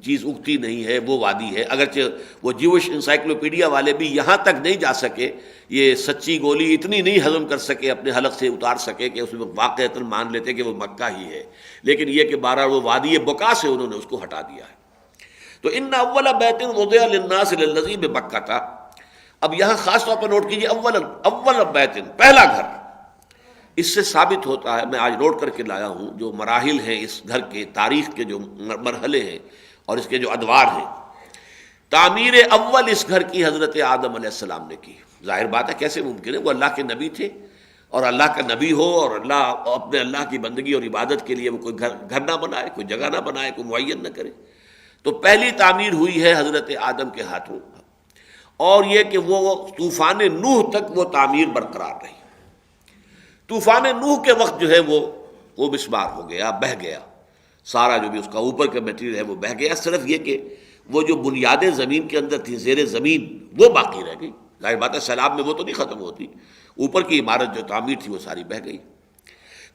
چیز اگتی نہیں ہے، وہ وادی ہے۔ اگرچہ وہ جیوش انسائکلوپیڈیا والے بھی یہاں تک نہیں جا سکے، یہ سچی گولی اتنی نہیں ہضم کر سکے، اپنے حلق سے اتار سکے کہ اس میں واقعتاً مان لیتے کہ وہ مکہ ہی ہے، لیکن یہ کہ بہرحال وہ وادی بکا سے انہوں نے اس کو ہٹا دیا ہے۔ تو ان اول بیت وضع للناس للذی ببکہ تھا۔ اب یہاں خاص طور پر نوٹ کیجیے، اول بیت، پہلا گھر۔ اس سے ثابت ہوتا ہے، میں آج نوٹ کر کے لایا ہوں جو مراحل ہیں اس گھر کے، تاریخ کے جو مرحلے ہیں اور اس کے جو ادوار ہیں۔ تعمیر اول اس گھر کی حضرت آدم علیہ السلام نے کی۔ ظاہر بات ہے کیسے ممکن ہے، وہ اللہ کے نبی تھے، اور اللہ کا نبی ہو اور اپنے اللہ کی بندگی اور عبادت کے لیے وہ کوئی گھر نہ بنائے، کوئی جگہ نہ بنائے، کوئی معین نہ کرے۔ تو پہلی تعمیر ہوئی ہے حضرت آدم کے ہاتھوں، اور یہ کہ وہ طوفان نوح تک وہ تعمیر برقرار رہی۔ طوفان نوح کے وقت جو ہے وہ مسمار ہو گیا، بہہ گیا، سارا جو بھی اس کا اوپر کا میٹیریل ہے وہ بہہ گیا، صرف یہ کہ وہ جو بنیادیں زمین کے اندر تھی، زیر زمین، وہ باقی رہ گئی۔ ظاہر بات ہے سیلاب میں وہ تو نہیں ختم ہوتی، اوپر کی عمارت جو تعمیر تھی وہ ساری بہہ گئی۔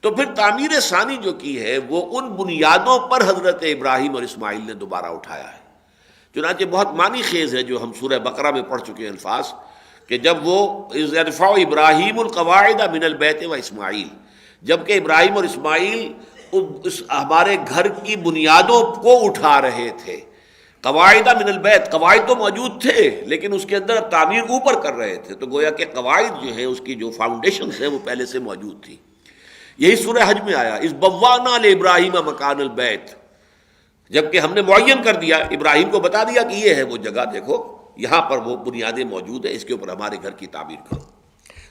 تو پھر تعمیر ثانی جو کی ہے وہ ان بنیادوں پر حضرت ابراہیم اور اسماعیل نے دوبارہ اٹھایا ہے۔ چنانچہ بہت معنی خیز ہے جو ہم سورہ بقرہ میں پڑھ چکے ہیں الفاظ، کہ جب وہ اذ یرفع ابراہیم القواعد من البیت و اسماعیل، جبکہ ابراہیم اور اسماعیل ہمارے گھر کی بنیادوں کو اٹھا رہے تھے۔ قواعد من البیت، قواعد تو موجود تھے لیکن اس کے اندر تعمیر اوپر کر رہے تھے، تو گویا کہ قواعد جو ہیں اس کی جو فاؤنڈیشنز ہیں وہ پہلے سے موجود تھی۔ یہی سورہ حج میں آیا، اذ بوأنا لابراہیم مکان البیت، جبکہ ہم نے معین کر دیا، ابراہیم کو بتا دیا کہ یہ ہے وہ جگہ، دیکھو یہاں پر وہ بنیادیں موجود ہیں، اس کے اوپر ہمارے گھر کی تعمیر کرو۔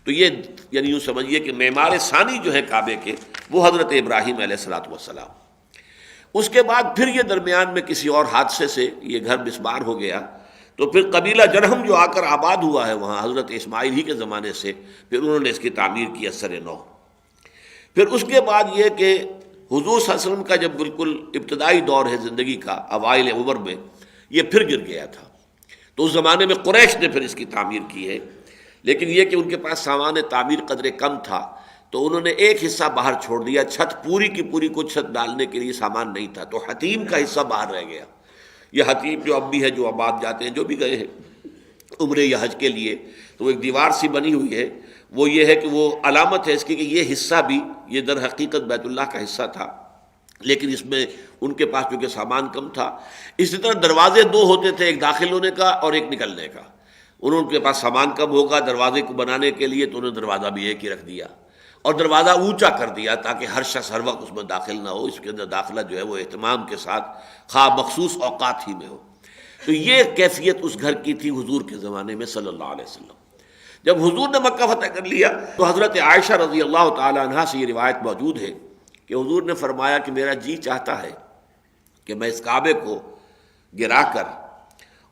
تو یہ یعنی یوں سمجھیے کہ معمار ثانی جو ہے کعبے کے وہ حضرت ابراہیم علیہ الصلوۃ والسلام۔ اس کے بعد پھر یہ درمیان میں کسی اور حادثے سے یہ گھر مسمار ہو گیا، تو پھر قبیلہ جرہم جو آ کر آباد ہوا ہے وہاں حضرت اسماعیل ہی کے زمانے سے، پھر انہوں نے اس کی تعمیر کی اثر نو۔ پھر اس کے بعد یہ کہ حضور صلی اللہ علیہ وسلم کا جب بالکل ابتدائی دور ہے زندگی کا، اوائل عمر میں، یہ پھر گر گیا تھا، تو اس زمانے میں قریش نے پھر اس کی تعمیر کی ہے، لیکن یہ کہ ان کے پاس سامان تعمیر قدرے کم تھا، تو انہوں نے ایک حصہ باہر چھوڑ دیا، چھت پوری کی پوری کو چھت ڈالنے کے لیے سامان نہیں تھا، تو حتیم کا حصہ باہر رہ گیا۔ یہ حتیم جو اب بھی ہے، جو آباد جاتے ہیں، جو بھی گئے ہیں عمرے یا حج کے لیے، تو وہ ایک دیوار سی بنی ہوئی ہے، وہ یہ ہے کہ وہ علامت ہے اس کی کہ یہ حصہ بھی یہ در حقیقت بیت اللہ کا حصہ تھا، لیکن اس میں ان کے پاس چونکہ سامان کم تھا۔ اسی طرح دروازے دو ہوتے تھے، ایک داخل ہونے کا اور ایک نکلنے کا، انہوں کے پاس سامان کم ہوگا دروازے کو بنانے کے لیے، تو انہوں نے دروازہ بھی ایک ہی رکھ دیا اور دروازہ اونچا کر دیا تاکہ ہر شخص ہر وقت اس میں داخل نہ ہو، اس کے اندر داخلہ جو ہے وہ اہتمام کے ساتھ خواہ مخصوص اوقات ہی میں ہو۔ تو یہ کیفیت اس گھر کی تھی حضور کے زمانے میں صلی اللہ علیہ وسلم۔ جب حضور نے مکہ فتح کر لیا تو حضرت عائشہ رضی اللہ تعالی عنہا سے یہ روایت موجود ہے کہ حضور نے فرمایا کہ میرا جی چاہتا ہے کہ میں اس کعبے کو گرا کر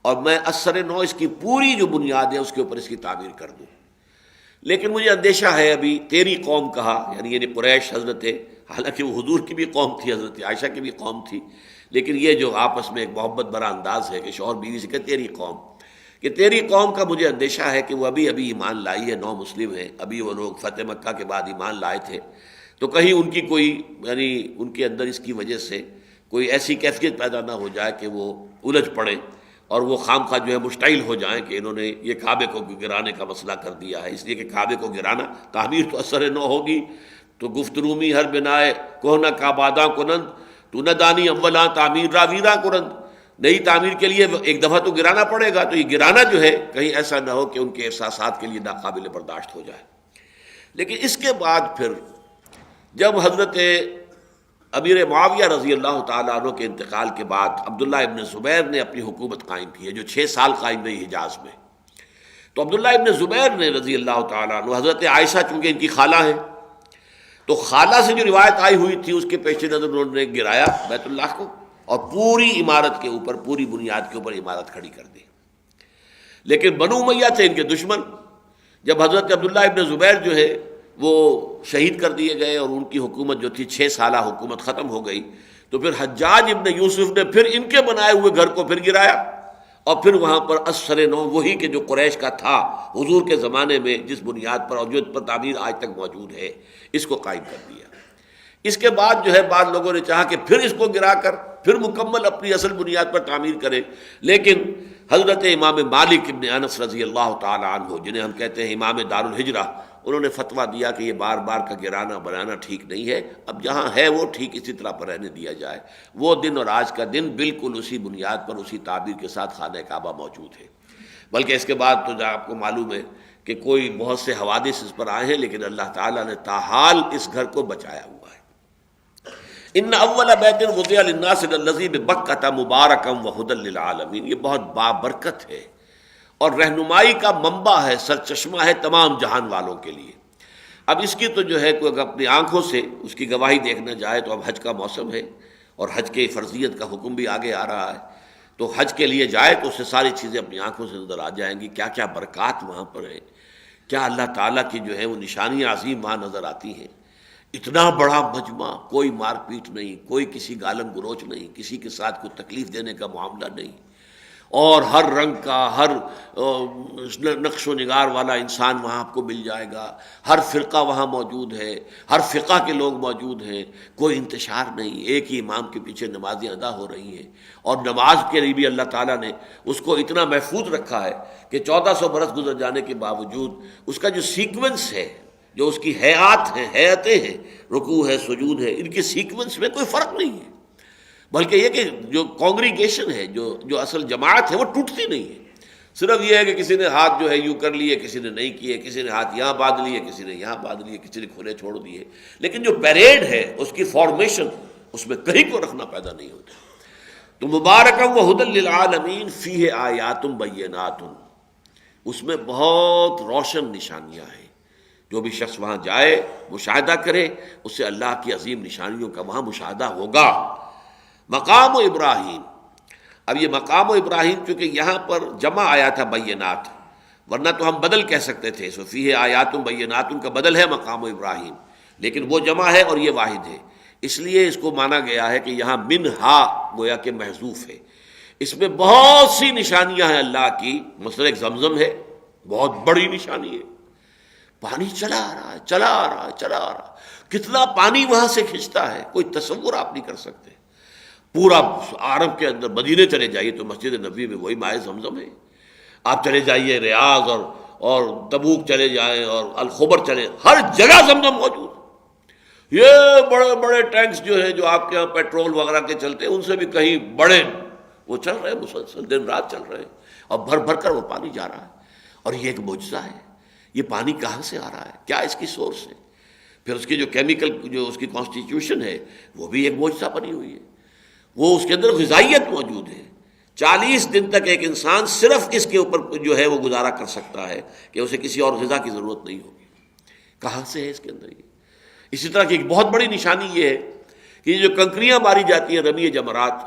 اور میں اثر نو اس کی پوری جو بنیاد ہے اس کے اوپر اس کی تعمیر کر دوں، لیکن مجھے اندیشہ ہے ابھی تیری قوم کہا، یعنی قریش حضرت، حالانکہ وہ حضور کی بھی قوم تھی، حضرت عائشہ کی بھی قوم تھی، لیکن یہ جو آپس میں ایک محبت بھرا انداز ہے کہ شوہر بیوی سے کہ تیری قوم، کہ تیری قوم کا مجھے اندیشہ ہے کہ وہ ابھی ایمان لائی ہے، نو مسلم ہیں، ابھی وہ لوگ فتح مکہ کے بعد ایمان لائے تھے، تو کہیں ان کی کوئی ان کے اندر اس کی وجہ سے کوئی ایسی کیفیت پیدا نہ ہو جائے کہ وہ الجھ پڑیں اور وہ خام خواہ مشتعل ہو جائیں کہ انہوں نے یہ کعبے کو گرانے کا مسئلہ کر دیا ہے، اس لیے کہ کعبے کو گرانا، تعمیر تو اثر نو ہوگی، تو گفت رومی ہر بنائے کوہنا کعباداں کنند، تو نہ دانی اولاں تعمیر را ویراں کنند، نئی تعمیر کے لیے ایک دفعہ تو گرانا پڑے گا، تو یہ گرانا جو ہے کہیں ایسا نہ ہو کہ ان کے احساسات کے لیے ناقابل برداشت ہو جائے۔ لیکن اس کے بعد پھر جب حضرت امیر معاویہ رضی اللہ تعالیٰ عنہ کے انتقال کے بعد عبداللہ ابن زبیر نے اپنی حکومت قائم کی ہے، جو 6 سال قائم رہی حجاز میں، تو عبداللہ ابن زبیر نے رضی اللہ تعالیٰ عنہ، حضرت عائشہ چونکہ ان کی خالہ ہیں، تو خالہ سے جو روایت آئی ہوئی تھی اس کے پیش نظر انہوں نے گرایا بیت اللہ کو اور پوری عمارت کے اوپر، پوری بنیاد کے اوپر عمارت کھڑی کر دی۔ لیکن بنو امیہ تھے ان کے دشمن، جب حضرت عبداللہ ابن زبیر جو ہے وہ شہید کر دیے گئے اور ان کی حکومت جو تھی 6 سالہ حکومت ختم ہو گئی، تو پھر حجاج ابن یوسف نے پھر ان کے بنائے ہوئے گھر کو پھر گرایا اور پھر وہاں پر اثر نو وہی کہ جو قریش کا تھا حضور کے زمانے میں، جس بنیاد پر اور جو پر تعمیر آج تک موجود ہے، اس کو قائم کر دیا۔ اس کے بعد جو ہے بعض لوگوں نے چاہا کہ پھر اس کو گرا کر پھر مکمل اپنی اصل بنیاد پر تعمیر کرے، لیکن حضرت امام مالک ابن انس رضی اللہ تعالی عنہ، جنہیں ہم کہتے ہیں امام دار الہجرہ، انہوں نے فتویٰ دیا کہ یہ بار بار کا گرانا بنانا ٹھیک نہیں ہے، اب جہاں ہے وہ ٹھیک اسی طرح پر رہنے دیا جائے۔ وہ دن اور آج کا دن بالکل اسی بنیاد پر، اسی تعبیر کے ساتھ خانہ کعبہ موجود ہے۔ بلکہ اس کے بعد تو آپ کو معلوم ہے کہ کوئی بہت سے حوادث اس پر آئے ہیں، لیکن اللہ تعالیٰ نے تاحال اس گھر کو بچایا ہوا ہے۔ ان اول بیت وضع للناس الذی ببکۃ مبارکا وہدی للعالمین، یہ بہت بابرکت ہے اور رہنمائی کا منبع ہے، سرچشمہ ہے تمام جہان والوں کے لیے۔ اب اس کی تو جو ہے کوئی اپنی آنکھوں سے اس کی گواہی دیکھنا جائے تو اب حج کا موسم ہے اور حج کے فرضیت کا حکم بھی آگے آ رہا ہے، تو حج کے لیے جائے تو اس سے ساری چیزیں اپنی آنکھوں سے نظر آ جائیں گی، کیا کیا برکات وہاں پر ہیں، کیا اللہ تعالیٰ کی جو ہے وہ نشانیاں عظیم وہاں نظر آتی ہیں۔ اتنا بڑا مجمع، کوئی مار پیٹ نہیں، کوئی کسی گالم گلوچ نہیں، کسی کے ساتھ کوئی تکلیف دینے کا معاملہ نہیں، اور ہر رنگ کا، ہر نقش و نگار والا انسان وہاں آپ کو مل جائے گا، ہر فرقہ وہاں موجود ہے، ہر فقہ کے لوگ موجود ہیں، کوئی انتشار نہیں، ایک ہی امام کے پیچھے نمازیں ادا ہو رہی ہیں، اور نماز کے لیے بھی اللہ تعالیٰ نے اس کو اتنا محفوظ رکھا ہے کہ 1400 برس گزر جانے کے باوجود اس کا جو سیکوینس ہے، جو اس کی ہیئات ہیں، ہیئتیں ہیں، رکوع ہے، سجود ہے، ان کے سیکوینس میں کوئی فرق نہیں ہے، بلکہ یہ کہ جو کانگریگیشن ہے، جو اصل جماعت ہے وہ ٹوٹتی نہیں ہے۔ صرف یہ ہے کہ کسی نے ہاتھ جو ہے یوں کر لیے، کسی نے نہیں کیے، کسی نے ہاتھ یہاں باندھ لیے، کسی نے یہاں باندھ لیے، کسی نے کھلے چھوڑ دیے، لیکن جو پیریڈ ہے اس کی فارمیشن، اس میں کہیں کو رکھنا پیدا نہیں ہوتا۔ تو مبارکا وہدی للعالمین فیہ آیات بینات، اس میں بہت روشن نشانیاں ہیں، جو بھی شخص وہاں جائے مشاہدہ کرے، اس سے اللہ کی عظیم نشانیوں کا وہاں مشاہدہ ہوگا۔ مقام ابراہیم، اب یہ مقام ابراہیم چونکہ یہاں پر جمع آیا تھا بینات، ورنہ تو ہم بدل کہہ سکتے تھے، فیہ آیات بینات کا بدل ہے مقام ابراہیم، لیکن وہ جمع ہے اور یہ واحد ہے، اس لیے اس کو مانا گیا ہے کہ یہاں منہا گویا کہ محذوف ہے، اس میں بہت سی نشانیاں ہیں اللہ کی، مثلا ایک زمزم ہے، بہت بڑی نشانی ہے، پانی چلا آ رہا ہے، چلا آ رہا ہے، چلا آ رہا ہے، کتنا پانی وہاں سے کھنچتا ہے کوئی تصور آپ نہیں کر سکتے۔ پورا عرب کے اندر مدینے چلے جائیے تو مسجد نبوی میں وہی مائع زمزم ہے، آپ چلے جائیے ریاض اور تبوک چلے جائیں اور الخبر چلے، ہر جگہ زمزم موجود۔ یہ بڑے بڑے ٹینکس جو ہے جو آپ کے یہاں پیٹرول وغیرہ کے چلتے ہیں، ان سے بھی کہیں بڑے وہ چل رہے ہیں، مسلسل دن رات چل رہے ہیں، اور بھر بھر کر وہ پانی جا رہا ہے، اور یہ ایک معجزہ ہے۔ یہ پانی کہاں سے آ رہا ہے، کیا اس کی سورس ہے، پھر اس کی جو کیمیکل جو اس کی کانسٹیٹیوشن ہے وہ بھی ایک معجزہ بنی ہوئی ہے، وہ اس کے اندر غذائیت موجود ہے۔ 40 دن تک ایک انسان صرف اس کے اوپر جو ہے وہ گزارا کر سکتا ہے کہ اسے کسی اور غذا کی ضرورت نہیں ہوگی۔ کہاں سے ہے اس کے اندر یہ؟ اسی طرح کی ایک بہت بڑی نشانی یہ ہے کہ یہ جو کنکریاں ماری جاتی ہیں رمی جمرات،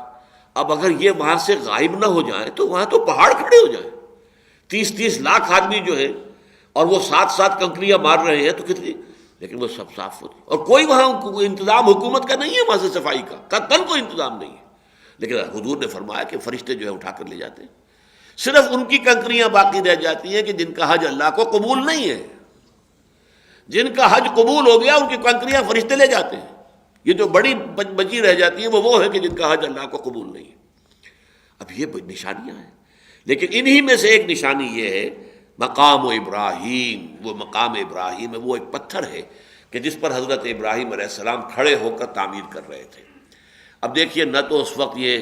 اب اگر یہ وہاں سے غائب نہ ہو جائیں تو وہاں تو پہاڑ کھڑے ہو جائیں، 30 لاکھ آدمی جو ہے، اور وہ ساتھ ساتھ کنکریاں مار رہے ہیں تو کتنی، لیکن وہ سب صاف ہوتی، اور کوئی وہاں انتظام حکومت کا نہیں ہے وہاں سے صفائی کا، قطعاً کوئی انتظام نہیں ہے. لیکن حضور نے فرمایا کہ فرشتے جو ہے اٹھا کر لے جاتے ہیں. صرف ان کی کنکریاں باقی رہ جاتی ہیں کہ جن کا حج اللہ کو قبول نہیں ہے. جن کا حج قبول ہو گیا ان کی کنکریاں فرشتے لے جاتے ہیں. یہ جو بڑی بچی رہ جاتی ہیں وہ ہے کہ جن کا حج اللہ کو قبول نہیں ہے. اب یہ نشانیاں ہیں، لیکن انہی میں سے ایک نشانی یہ ہے مقام ابراہیم. وہ مقام ابراہیم ہے، وہ ایک پتھر ہے کہ جس پر حضرت ابراہیم علیہ السلام کھڑے ہو کر تعمیر کر رہے تھے. اب دیکھیے، نہ تو اس وقت یہ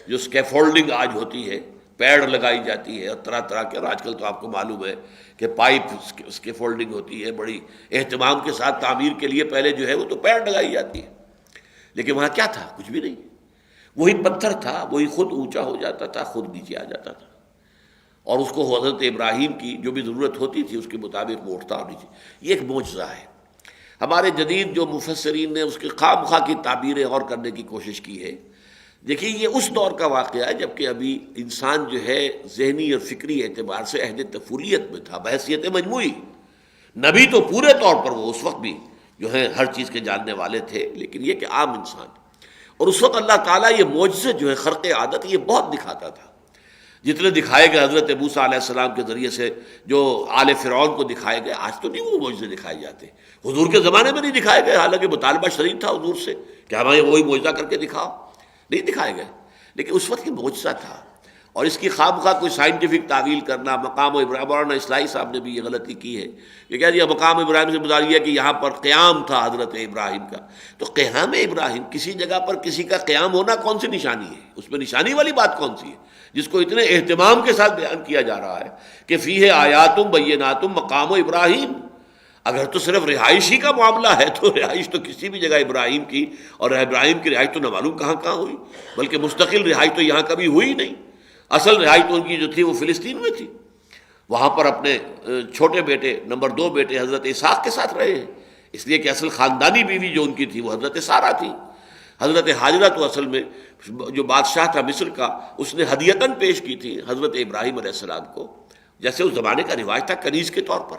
جو اسکیفولڈنگ آج ہوتی ہے، پیڑ لگائی جاتی ہے اور طرح طرح کے، اور آج کل تو آپ کو معلوم ہے کہ پائپ اسکیفولڈنگ ہوتی ہے، بڑی اہتمام کے ساتھ تعمیر کے لیے پہلے جو ہے وہ تو پیڑ لگائی جاتی ہے. لیکن وہاں کیا تھا؟ کچھ بھی نہیں. وہی پتھر تھا، وہی خود اونچا ہو جاتا تھا، خود نیچے آ جاتا تھا، اور اس کو حضرت ابراہیم کی جو بھی ضرورت ہوتی تھی اس کے مطابق وہ اٹھتا اور نیچے. یہ ایک معجزہ ہے. ہمارے جدید جو مفسرین نے اس کی خواہ مخواہ کی تعبیریں اور کرنے کی کوشش کی ہے. دیکھیے، یہ اس دور کا واقعہ ہے جبکہ ابھی انسان جو ہے ذہنی اور فکری اعتبار سے عہد طفولیت میں تھا بحیثیت مجموعی. نبی تو پورے طور پر وہ اس وقت بھی جو ہے ہر چیز کے جاننے والے تھے، لیکن یہ کہ عام انسان. اور اس وقت اللہ تعالیٰ یہ معجزے جو ہے خرق عادت یہ بہت دکھاتا تھا. جتنے دکھائے گئے حضرت موسیٰ علیہ السلام کے ذریعے سے، جو آل فرعون کو دکھائے گئے، آج تو نہیں وہ معجزے دکھائے جاتے. حضور کے زمانے میں نہیں دکھائے گئے، حالانکہ مطالبہ شدید تھا حضور سے کہ ہمیں وہی معجزہ کر کے دکھاؤ. نہیں دکھائے گئے، لیکن اس وقت یہ معجزہ تھا. اور اس کی خواہ مخواہ کوئی سائنٹیفک تعویل کرنا، مقام ابراہیم، مولانا اصلاحی صاحب نے بھی یہ غلطی کی ہے. یہ کہہ دیا مقام ابراہیم سے مراد یہ ہے کہ یہاں پر قیام تھا حضرت ابراہیم کا. تو قیام ابراہیم، کسی جگہ پر کسی کا قیام ہونا کون سی نشانی ہے؟ اس میں نشانی والی بات کون سی ہے جس کو اتنے اہتمام کے ساتھ بیان کیا جا رہا ہے کہ فیہ آیات بینات مقام ابراہیم. اگر تو صرف رہائشی کا معاملہ ہے تو رہائش تو کسی بھی جگہ ابراہیم کی، اور ابراہیم کی رہائش تو نہ معلوم کہاں کہاں ہوئی، بلکہ مستقل رہائش تو یہاں کبھی ہوئی نہیں. اصل رہائش تو ان کی جو تھی وہ فلسطین میں تھی. وہاں پر اپنے چھوٹے بیٹے، نمبر 2 بیٹے حضرت اسحاق کے ساتھ رہے ہیں، اس لیے کہ اصل خاندانی بیوی جو ان کی تھی وہ حضرت سارہ تھی. حضرت حاجرہ تو اصل میں جو بادشاہ تھا مصر کا، اس نے ہدیتاً پیش کی تھی حضرت ابراہیم علیہ السلام کو، جیسے اس زمانے کا رواج تھا کنیز کے طور پر.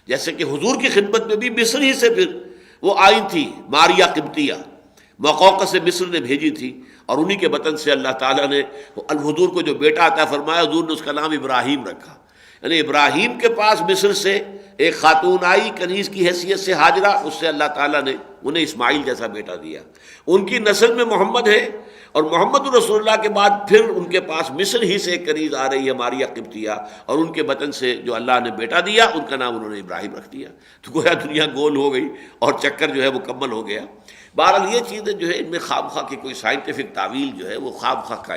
جیسے کہ حضور کی خدمت میں بھی مصر ہی سے پھر وہ آئی تھی ماریا قبطیہ، موقوقہ سے مصر نے بھیجی تھی، اور انہی کے وطن سے اللہ تعالیٰ نے حضور کو جو بیٹا عطا فرمایا، حضور نے اس کا نام ابراہیم رکھا. یعنی ابراہیم کے پاس مصر سے ایک خاتون آئی کنیز کی حیثیت سے، حاجرہ، اس سے اللہ تعالیٰ نے انہیں اسماعیل جیسا بیٹا دیا. ان کی نسل میں محمد ہے، اور محمد رسول اللہ کے بعد پھر ان کے پاس مصر ہی سے ایک کنیز آ رہی ہے ماریا قبطیہ، اور ان کے وطن سے جو اللہ نے بیٹا دیا ان کا نام انہوں نے ابراہیم رکھ دیا. تو گویا دنیا گول ہو گئی اور چکر جو ہے مکمل ہو گیا. بہرحال یہ چیزیں جو ہے ان میں خواہ مخواہ کی کوئی سائنٹیفک تعویل جو ہے وہ خواہ مخواہ کا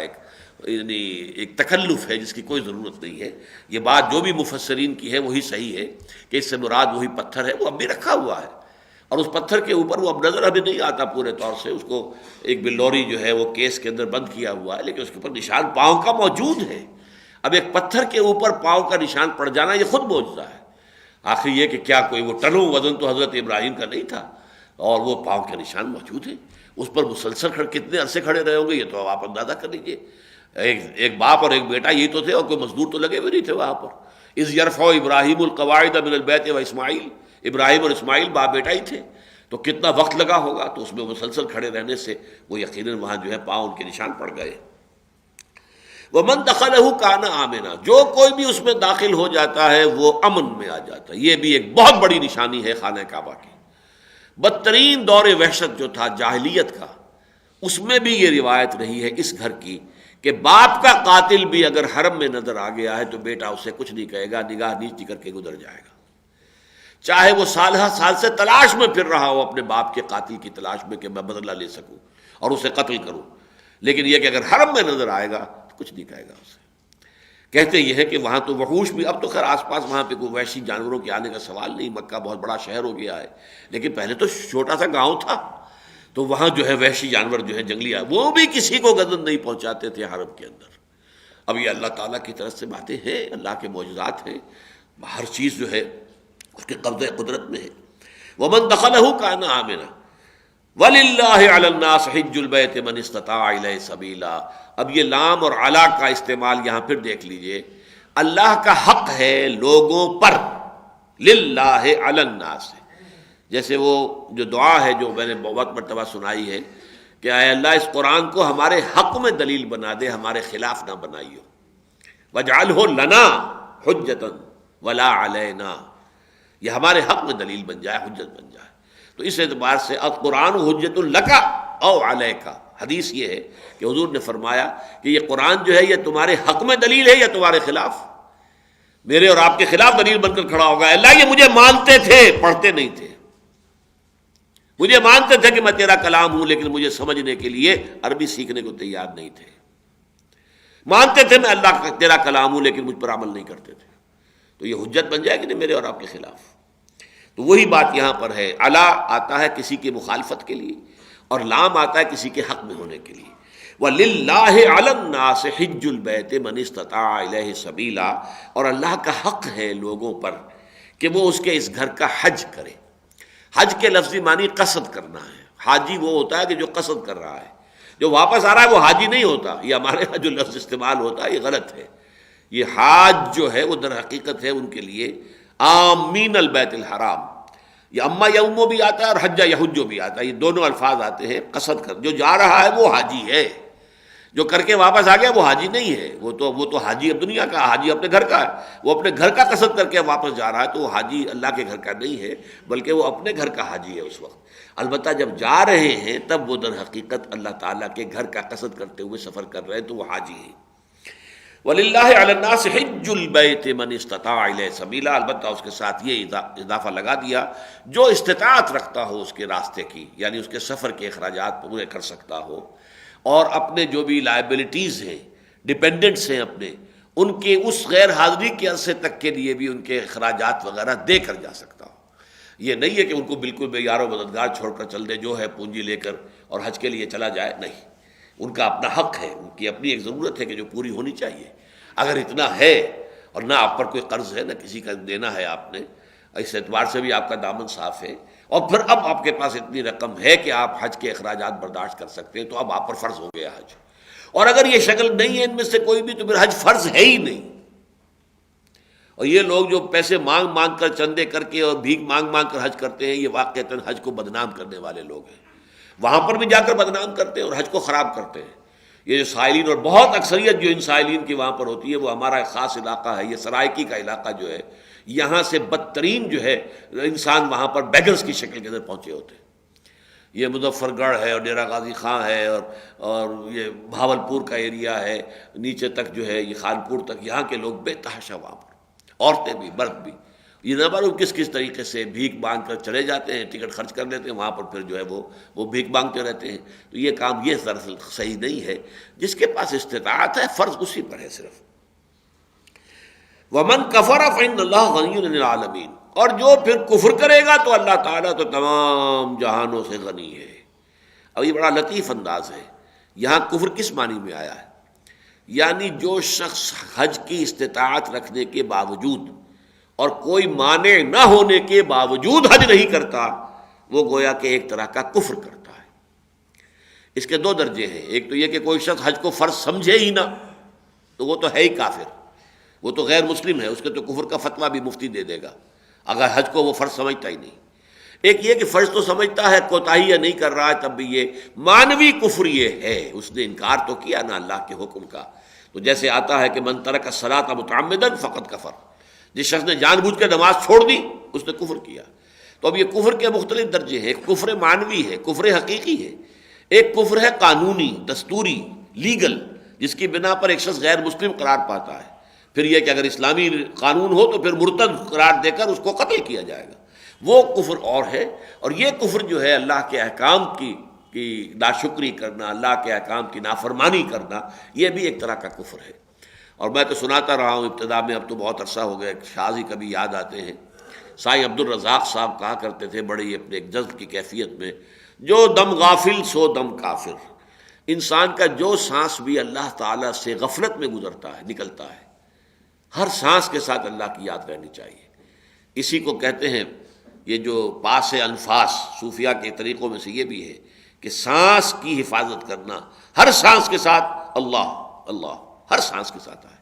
یعنی ایک تکلف ہے جس کی کوئی ضرورت نہیں ہے. یہ بات جو بھی مفسرین کی ہے وہی صحیح ہے کہ اس سے مراد وہی پتھر ہے، وہ اب بھی رکھا ہوا ہے، اور اس پتھر کے اوپر وہ اب نظر ابھی نہیں آتا پورے طور سے. اس کو ایک بلوری جو ہے وہ کیس کے اندر بند کیا ہوا ہے، لیکن اس کے اوپر نشان پاؤں کا موجود ہے. اب ایک پتھر کے اوپر پاؤں کا نشان پڑ جانا یہ خود معجزہ ہے. آخر یہ کہ کیا کوئی وہ ٹنوں وزن تو حضرت ابراہیم کا نہیں تھا، اور وہ پاؤں کے نشان موجود ہیں. اس پر مسلسل کتنے عرصے کھڑے رہے ہوں گے یہ تو آپ اندازہ کر لیجیے. ایک باپ اور ایک بیٹا یہی تو تھے، اور کوئی مزدور تو لگے ہوئے نہیں تھے وہاں پر. اذ یرفع ابراہیم القواعد من البیت و اسماعیل، ابراہیم اور اسماعیل باپ بیٹا ہی تھے، تو کتنا وقت لگا ہوگا. تو اس میں مسلسل کھڑے رہنے سے وہ یقیناً وہاں جو ہے پاؤں ان کے نشان پڑ گئے. وَمَن دَخَلَهُ كَانَ آمِنًا، جو کوئی بھی اس میں داخل ہو جاتا ہے وہ امن میں آ جاتا ہے. یہ بھی ایک بہت بڑی نشانی ہے خانہ کعبہ کی. بدترین دور وحشت جو تھا جاہلیت کا، اس میں بھی یہ روایت رہی ہے اس گھر کی کہ باپ کا قاتل بھی اگر حرم میں نظر آ گیا ہے تو بیٹا اسے کچھ نہیں کہے گا، نگاہ نیچی کر کے گزر جائے گا. چاہے وہ سالہ سال سے تلاش میں پھر رہا ہو اپنے باپ کے قاتل کی تلاش میں کہ میں بدلہ لے سکوں اور اسے قتل کروں، لیکن یہ کہ اگر حرم میں نظر آئے گا تو کچھ نہیں کہے گا اسے. کہتے یہ ہے کہ وہاں تو وحوش بھی، اب تو خیر آس پاس وہاں پہ کوئی وحشی جانوروں کے آنے کا سوال نہیں، مکہ بہت بڑا شہر ہو گیا ہے، لیکن پہلے تو چھوٹا سا گاؤں تھا، تو وہاں جو ہے وحشی جانور جو ہے جنگلی وہ بھی کسی کو گزر نہیں پہنچاتے تھے حرم کے اندر. اب یہ اللہ تعالیٰ کی طرف سے باتیں ہیں، اللہ کے معجزات ہیں، ہر چیز جو ہے اس کے قبضہ قدرت میں ہے. وَمَن دَخَلَهُ كَانَ آمِنًا وَلِلَّهِ عَلَى النَّاسِ حِجُّ الْبَيْتِ مَنِ اسْتَطَاعَ إِلَيْهِ سَبِيلًا. اب یہ لام اور علا کا استعمال یہاں پھر دیکھ لیجئے. اللہ کا حق ہے لوگوں پر للہ علی الناس، جیسے وہ جو دعا ہے جو میں نے بہت مرتبہ سنائی ہے کہ اے اللہ اس قرآن کو ہمارے حق میں دلیل بنا دے، ہمارے خلاف نہ بنائیو، وجعلہ لنا حجتا ولا علینا، یہ ہمارے حق میں دلیل بن جائے، حجت بن جائے۔ تو اس اعتبار سے القرآن حجت لک او علیک، حدیث یہ ہے کہ حضور نے فرمایا کہ یہ قرآن جو ہے یہ تمہارے حق میں دلیل ہے یا تمہارے خلاف، میرے اور آپ کے خلاف دلیل بن کر کھڑا ہوگا۔ اللہ یہ مجھے مانتے تھے، پڑھتے نہیں تھے، مجھے مانتے تھے کہ میں تیرا کلام ہوں، لیکن مجھے سمجھنے کے لیے عربی سیکھنے کو تیار نہیں تھے، مانتے تھے میں اللہ کا تیرا کلام ہوں لیکن مجھ پر عمل نہیں کرتے تھے، تو یہ حجت بن جائے گی نہیں میرے اور آپ کے خلاف۔ تو وہی بات یہاں پر ہے، علی آتا ہے کسی کی مخالفت کے لیے اور لام آتا ہے کسی کے حق میں ہونے کے لیے۔ وَلِلَّهِ عَلَى النَّاسِ حِجُّ الْبَيْتِ مَنِ اسْتَطَاعَ إِلَيْهِ سَبِيلًا، اور اللہ کا حق ہے لوگوں پر کہ وہ اس کے اس گھر کا حج کرے۔ حج کے لفظی معنی قصد کرنا ہے، حاجی وہ ہوتا ہے کہ جو قصد کر رہا ہے، جو واپس آ رہا ہے وہ حاجی نہیں ہوتا، یہ ہمارے یہاں جو لفظ استعمال ہوتا ہے یہ غلط ہے۔ یہ حاج جو ہے وہ در حقیقت ہے ان کے لیے آمین البیت الحرام، یہ اما یومو بھی آتا ہے اور حجہ یحجو بھی آتا ہے، یہ دونوں الفاظ آتے ہیں قصد کر، جو جا رہا ہے وہ حاجی ہے، جو کر کے واپس آ گیا وہ حاجی نہیں ہے، وہ تو حاجی اب دنیا کا، حاجی اپنے گھر کا ہے، وہ اپنے گھر کا قصد کر کے واپس جا رہا ہے تو وہ حاجی اللہ کے گھر کا نہیں ہے بلکہ وہ اپنے گھر کا حاجی ہے اس وقت۔ البتہ جب جا رہے ہیں تب وہ در حقیقت اللہ تعالیٰ کے گھر کا قصد کرتے ہوئے سفر کر رہے ہیں تو وہ حاجی ہیں۔ وَلِلَّهِ عَلَى النَّاسِ حِجُّ الْبَيْتِ مَنِ اسْتَطَاعَ إِلَيْهِ سَبِيلًا، البتہ اس کے ساتھ یہ اضافہ لگا دیا جو استطاعت رکھتا ہو اس کے راستے کی، یعنی اس کے سفر کے اخراجات پورے کر سکتا ہو اور اپنے جو بھی لائبلٹیز ہیں، ڈیپینڈنٹس ہیں اپنے، ان کے اس غیر حاضری کے عرصے تک کے لیے بھی ان کے اخراجات وغیرہ دے کر جا سکتا ہو۔ یہ نہیں ہے کہ ان کو بالکل بے یار و مددگار چھوڑ کر چل دے، جو ہے پونجی لے کر اور حج کے لیے چلا جائے، نہیں، ان کا اپنا حق ہے، ان کی اپنی ایک ضرورت ہے کہ جو پوری ہونی چاہیے۔ اگر اتنا ہے اور نہ آپ پر کوئی قرض ہے نہ کسی کا دینا ہے آپ نے، اس اعتبار سے بھی آپ کا دامن صاف ہے، اور پھر اب آپ کے پاس اتنی رقم ہے کہ آپ حج کے اخراجات برداشت کر سکتے ہیں، تو اب آپ پر فرض ہو گیا حج۔ اور اگر یہ شکل نہیں ہے ان میں سے کوئی بھی تو پھر حج فرض ہے ہی نہیں۔ اور یہ لوگ جو پیسے مانگ مانگ کر چندے کر کے اور بھیک مانگ مانگ کر حج کرتے ہیں، یہ واقعتاً حج کو بدنام کرنے والے لوگ ہیں، وہاں پر بھی جا کر بدنام کرتے ہیں اور حج کو خراب کرتے ہیں۔ یہ جو سائلین، اور بہت اکثریت جو ان سائلین کی وہاں پر ہوتی ہے، وہ ہمارا ایک خاص علاقہ ہے، یہ سرائکی کا علاقہ جو ہے، یہاں سے بدترین جو ہے انسان وہاں پر بیگرز کی شکل کے اندر پہنچے ہوتے ہیں۔ یہ مظفر گڑھ ہے اور ڈیرہ غازی خاں ہے اور یہ بھاولپور کا ایریا ہے، نیچے تک جو ہے یہ خانپور تک، یہاں کے لوگ بے تحاشا وہاں پر، عورتیں بھی مرد بھی، یہ نہ معلوم کس کس طریقے سے بھیک مانگ کر چلے جاتے ہیں، ٹکٹ خرچ کر لیتے ہیں، وہاں پر پھر جو ہے وہ بھیک مانگتے رہتے ہیں۔ تو یہ کام یہ دراصل صحیح نہیں ہے۔ جس کے پاس استطاعت ہے فرض اسی پر ہے صرف۔ وَمَنْ كَفَرَ فَإِنَّ اللَّهَ غَنِيٌّ عَنِ الْعَالَمِينَ، اور جو پھر کفر کرے گا تو اللہ تعالیٰ تو تمام جہانوں سے غنی ہے۔ اب یہ بڑا لطیف انداز ہے، یہاں کفر کس معنی میں آیا ہے؟ یعنی جو شخص حج کی استطاعت رکھنے کے باوجود اور کوئی مانع نہ ہونے کے باوجود حج نہیں کرتا، وہ گویا کہ ایک طرح کا کفر کرتا ہے۔ اس کے دو درجے ہیں، ایک تو یہ کہ کوئی شخص حج کو فرض سمجھے ہی نہ، تو وہ تو ہے ہی کافر، وہ تو غیر مسلم ہے، اس کے تو کفر کا فتویٰ بھی مفتی دے دے گا اگر حج کو وہ فرض سمجھتا ہی نہیں۔ ایک یہ کہ فرض تو سمجھتا ہے، کوتاہی نہیں کر رہا ہے، تب بھی یہ مانوی کفر یہ ہے، اس نے انکار تو کیا نا اللہ کے حکم کا۔ تو جیسے آتا ہے کہ من ترک الصلاۃ متعمدا فقد کفر، جس شخص نے جان بوجھ کے نماز چھوڑ دی اس نے کفر کیا۔ تو اب یہ کفر کے مختلف درجے ہیں، ایک کفر معنوی ہے، کفر حقیقی ہے، ایک کفر ہے قانونی، دستوری، لیگل، جس کی بنا پر ایک شخص غیر مسلم قرار پاتا ہے۔ پھر یہ کہ اگر اسلامی قانون ہو تو پھر مرتد قرار دے کر اس کو قتل کیا جائے گا، وہ کفر اور ہے۔ اور یہ کفر جو ہے اللہ کے احکام کی ناشکری کرنا، اللہ کے احکام کی نافرمانی کرنا، یہ بھی ایک طرح کا کفر ہے۔ اور میں تو سناتا رہا ہوں ابتدا میں، اب تو بہت عرصہ ہو گیا، شاہ جی کبھی یاد آتے ہیں، سائیں عبدالرزاق صاحب کہا کرتے تھے بڑے اپنے ایک جذب کی کیفیت میں، جو دم غافل سو دم کافر۔ انسان کا جو سانس بھی اللہ تعالیٰ سے غفلت میں گزرتا ہے، نکلتا ہے، ہر سانس کے ساتھ اللہ کی یاد رہنی چاہیے۔ اسی کو کہتے ہیں، یہ جو پاس انفاس صوفیہ کے طریقوں میں سے یہ بھی ہے کہ سانس کی حفاظت کرنا، ہر سانس کے ساتھ اللہ اللہ، ہر سانس کے ساتھ آئے۔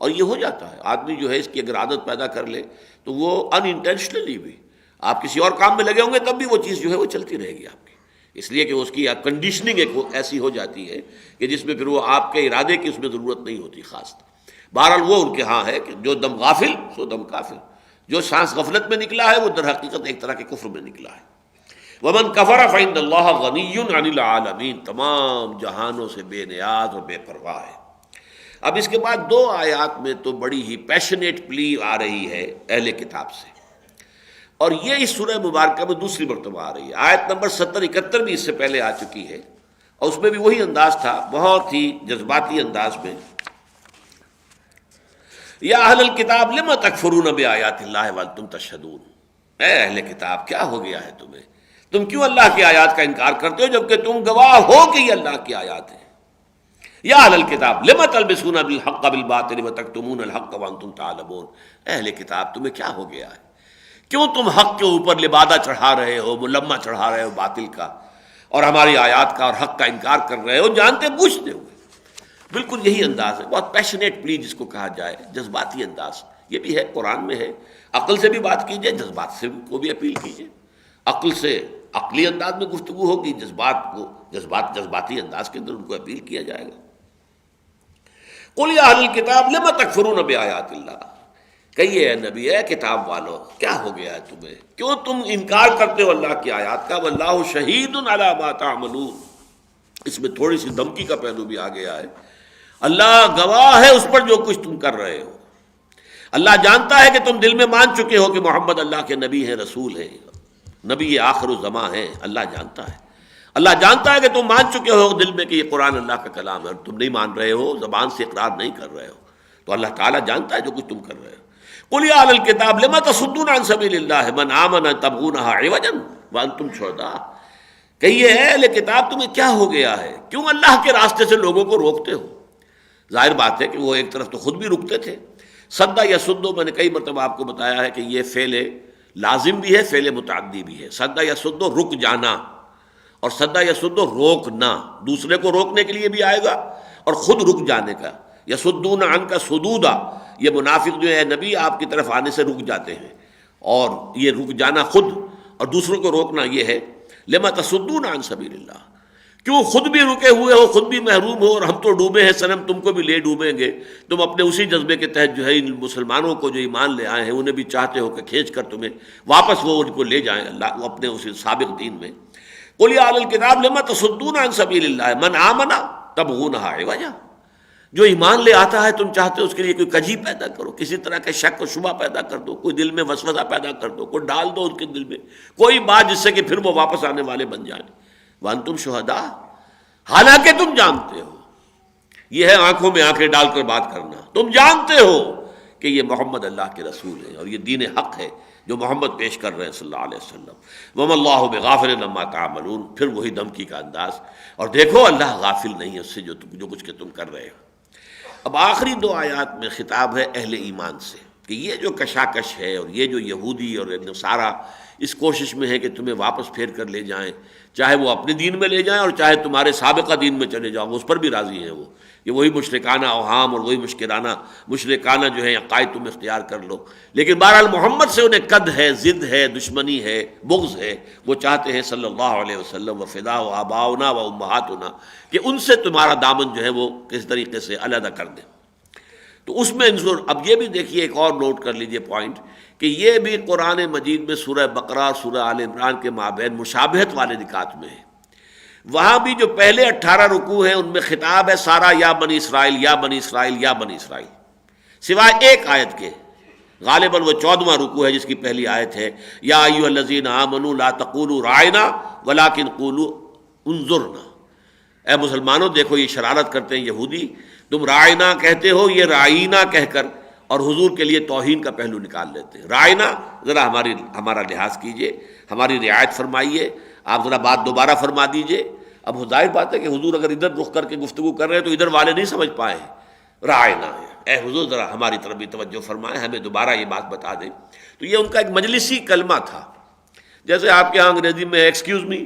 اور یہ ہو جاتا ہے، آدمی جو ہے اس کی اگر عادت پیدا کر لے تو وہ ان انٹینشنلی بھی، آپ کسی اور کام میں لگے ہوں گے تب بھی وہ چیز جو ہے وہ چلتی رہے گی آپ کی، اس لیے کہ اس کی کنڈیشننگ ایک ایسی ہو جاتی ہے کہ جس میں پھر وہ آپ کے ارادے کی اس میں ضرورت نہیں ہوتی خاص. بہرحال وہ ان کے ہاں ہے کہ جو دم غافل سو دم کافر، جو سانس غفلت میں نکلا ہے وہ در حقیقت ایک طرح کے کفر میں نکلا ہے. ومن کفر فإن اللہ غنی عن العالمین، تمام جہانوں سے بے نیاز اور بے پرواہ ہے. اب اس کے بعد 2 آیات میں تو بڑی ہی پیشنیٹ پلی آ رہی ہے اہل کتاب سے، اور یہ اس سورہ مبارکہ میں دوسری مرتبہ آ رہی ہے. آیت نمبر 70-71 بھی اس سے پہلے آ چکی ہے، اور اس میں بھی وہی انداز تھا، بہت ہی جذباتی انداز میں. یا اہل الکتاب لم تکفرون بآیات اللہ وانتم تشہدون، اے اہل کتاب کیا ہو گیا ہے تمہیں، تم کیوں اللہ کی آیات کا انکار کرتے ہو جبکہ تم گواہ ہو کہ یہ اللہ کی آیات ہیں. یا اہل الکتاب لم تلبسون بالحق بالباطل وتکتمون الحق وانتم تعلمون، اہل کتاب تمہیں کیا ہو گیا ہے، کیوں تم حق کے اوپر لبادہ چڑھا رہے ہو، ملمہ چڑھا رہے ہو باطل کا، اور ہماری آیات کا اور حق کا انکار کر رہے ہو جانتے بوجھتے ہوئے. بالکل یہی انداز ہے، بہت پیشنیٹ پلی جس کو کہا جائے، جذباتی انداز. یہ بھی ہے قرآن میں ہے، عقل سے بھی بات کیجئے، جذبات سے کو بھی اپیل کیجئے. عقل سے عقلی انداز میں گفتگو ہوگی، جذبات کو جذباتی انداز کے اندر ان کو اپیل کیا جائے گا. قل یا اہل الکتاب لم تکفرون بآیات اللہ، کہیے اے نبی، اے کتاب والو کیا ہو گیا ہے تمہیں، کیوں تم انکار کرتے ہو اللہ کی آیات کا. واللہ شہید علی ما تعملون، اس میں تھوڑی سی دھمکی کا پہلو بھی آ گیا ہے. اللہ گواہ ہے اس پر جو کچھ تم کر رہے ہو. اللہ جانتا ہے کہ تم دل میں مان چکے ہو کہ محمد اللہ کے نبی ہیں، رسول ہیں، نبی آخر الزماں ہیں. اللہ جانتا ہے، اللہ جانتا ہے کہ تم مان چکے ہو دل میں کہ یہ قرآن اللہ کا کلام ہے، اور تم نہیں مان رہے ہو، زبان سے اقرار نہیں کر رہے ہو. تو اللہ تعالیٰ جانتا ہے جو کچھ تم کر رہے ہو. قل یا اہل الکتاب لم تصدون عن سبیل اللہ من آمن تبغونها عوجا وانتم شہداء، کہیے اے اہل کتاب تمہیں کیا ہو گیا ہے، کیوں اللہ کے راستے سے لوگوں کو روکتے ہو. ظاہر بات ہے کہ وہ ایک طرف تو خود بھی رکتے تھے. صد یصد، میں نے کئی مرتبہ آپ کو بتایا ہے کہ یہ فعل لازم بھی ہے، فعل متعدی بھی ہے. صد یصد رک جانا، اور صد یصد روکنا، دوسرے کو روکنے کے لیے بھی آئے گا اور خود رک جانے کا. یصدون عنک صدودا، یہ منافق جو ہے نبی آپ کی طرف آنے سے رک جاتے ہیں، اور یہ رک جانا خود اور دوسروں کو روکنا یہ ہے. لما تصدون عن سبیل اللہ، کیوں خود بھی رکے ہوئے ہو، خود بھی محروم ہو، اور ہم تو ڈوبے ہیں صنم تم کو بھی لے ڈوبیں گے. تم اپنے اسی جذبے کے تحت جو ہے ان مسلمانوں کو جو ایمان لے آئے ہیں انہیں بھی چاہتے ہو کہ کھینچ کر تمہیں واپس وہ ان کو لے جائیں اللہ اپنے اسی سابق دین میں. قل یا اہل الکتاب لما تصدون عن سبیل اللہ من آمن تبغونها عوجا، جو ایمان لے آتا ہے تم چاہتے ہو اس کے لیے کوئی کجی پیدا کرو، کسی طرح کا شک و شبہ پیدا کر دو، کوئی دل میں وسوسہ پیدا کر دو، کوئی ڈال دو اس کے دل میں کوئی بات جس سے کہ پھر وہ واپس آنے والے بن جائیں. وانتم شہداء، حالانکہ تم جانتے ہو، یہ ہے آنکھوں میں آنکھیں ڈال کر بات کرنا، تم جانتے ہو کہ یہ محمد اللہ کے رسول ہیں اور یہ دین حق ہے جو محمد پیش کر رہے ہیں صلی اللہ علیہ وسلم. وما اللہ بغافل عما تعملون، پھر وہی دھمکی کا انداز، اور دیکھو اللہ غافل نہیں ہے اس سے جو کچھ کہ تم کر رہے ہو. اب آخری 2 آیات میں خطاب ہے اہل ایمان سے کہ یہ جو کشاکش ہے اور یہ جو یہودی اور نصارہ اس کوشش میں ہے کہ تمہیں واپس پھیر کر لے جائیں، چاہے وہ اپنے دین میں لے جائیں اور چاہے تمہارے سابقہ دین میں چلے جاؤ، اس پر بھی راضی ہیں وہ. یہ وہی مشرکانہ اوہام اور وہی مشرکانہ جو ہے عقائد تم اختیار کر لو، لیکن بہرحال محمد سے انہیں قد ہے، ضد ہے، دشمنی ہے، بغض ہے. وہ چاہتے ہیں صلی اللہ علیہ وسلم وفداء آباؤنا و امہاتنا کہ ان سے تمہارا دامن جو ہے وہ کس طریقے سے علیحدہ کر دیں. تو اس میں اب یہ بھی دیکھیے، ایک اور نوٹ کر لیجئے پوائنٹ، کہ یہ بھی قرآن مجید میں سورہ بقرہ سورہ آل عمران کے مابین مشابہت والے نکات میں ہے. وہاں بھی جو پہلے 18 رکوع ہیں ان میں خطاب ہے سارا یا بنی اسرائیل یا بنی اسرائیل یا بنی اسرائیل، سوائے ایک آیت کے، غالباً وہ 14واں رکوع ہے جس کی پہلی آیت ہے یا ایھا الذین آمنوا لا تقولوا رائنا ولکن قولوا انظرنا. اے مسلمانوں دیکھو، یہ شرارت کرتے ہیں یہودی، تم رائنا کہتے ہو، یہ رائنا کہہ کر اور حضور کے لیے توہین کا پہلو نکال لیتے ہیں. رائنا، ذرا ہمارا لحاظ کیجئے، ہماری رعایت فرمائیے، آپ ذرا بات دوبارہ فرما دیجئے. اب ظاہر بات ہے کہ حضور اگر ادھر رخ کر کے گفتگو کر رہے ہیں تو ادھر والے نہیں سمجھ پائے ہیں. رائنا، اے حضور ذرا ہماری طرف بھی توجہ فرمائیں، ہمیں دوبارہ یہ بات بتا دیں. تو یہ ان کا ایک مجلسی کلمہ تھا، جیسے آپ کے ہاں انگریزی میں ایکسکیوز می.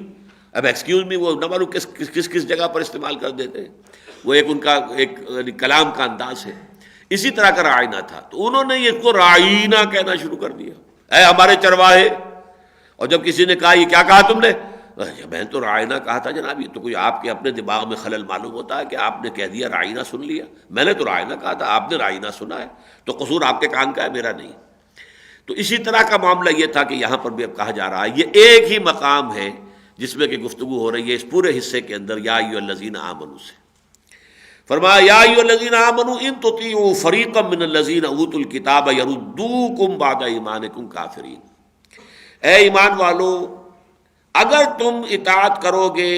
اب ایکسکیوز می وہ نہ معلوم کس جگہ پر استعمال کر دیتے ہیں، وہ ایک ان کا ایک کلام کا انداز ہے. اسی طرح کا رائنا تھا، تو انہوں نے اس کو رائنا کہنا شروع کر دیا، اے ہمارے چرواہے. اور جب کسی نے کہا یہ کیا کہا تم نے، میں نے تو رائنا کہا تھا جناب. یہ تو کوئی آپ کے اپنے دماغ میں خلل معلوم ہوتا ہے کہ آپ نے کہہ دیا رائنا سن لیا. میں نے تو رائنا کہا تھا، آپ نے رائنا سنا ہے، تو قصور آپ کے کان کا ہے، میرا نہیں. تو اسی طرح کا معاملہ یہ تھا کہ یہاں پر بھی اب کہا جا رہا ہے، یہ ایک ہی مقام ہے جس میں کہ گفتگو ہو رہی ہے اس پورے حصے کے اندر یا ایھا الذین آمنوا سے. فرمایا یا ایھا الذین آمنوا ان تطیعوا فریقا من الذین اوتوا الکتاب یردوکم بعد ایمانکم کافرین. اے ایمان والو، اگر تم اطاعت کرو گے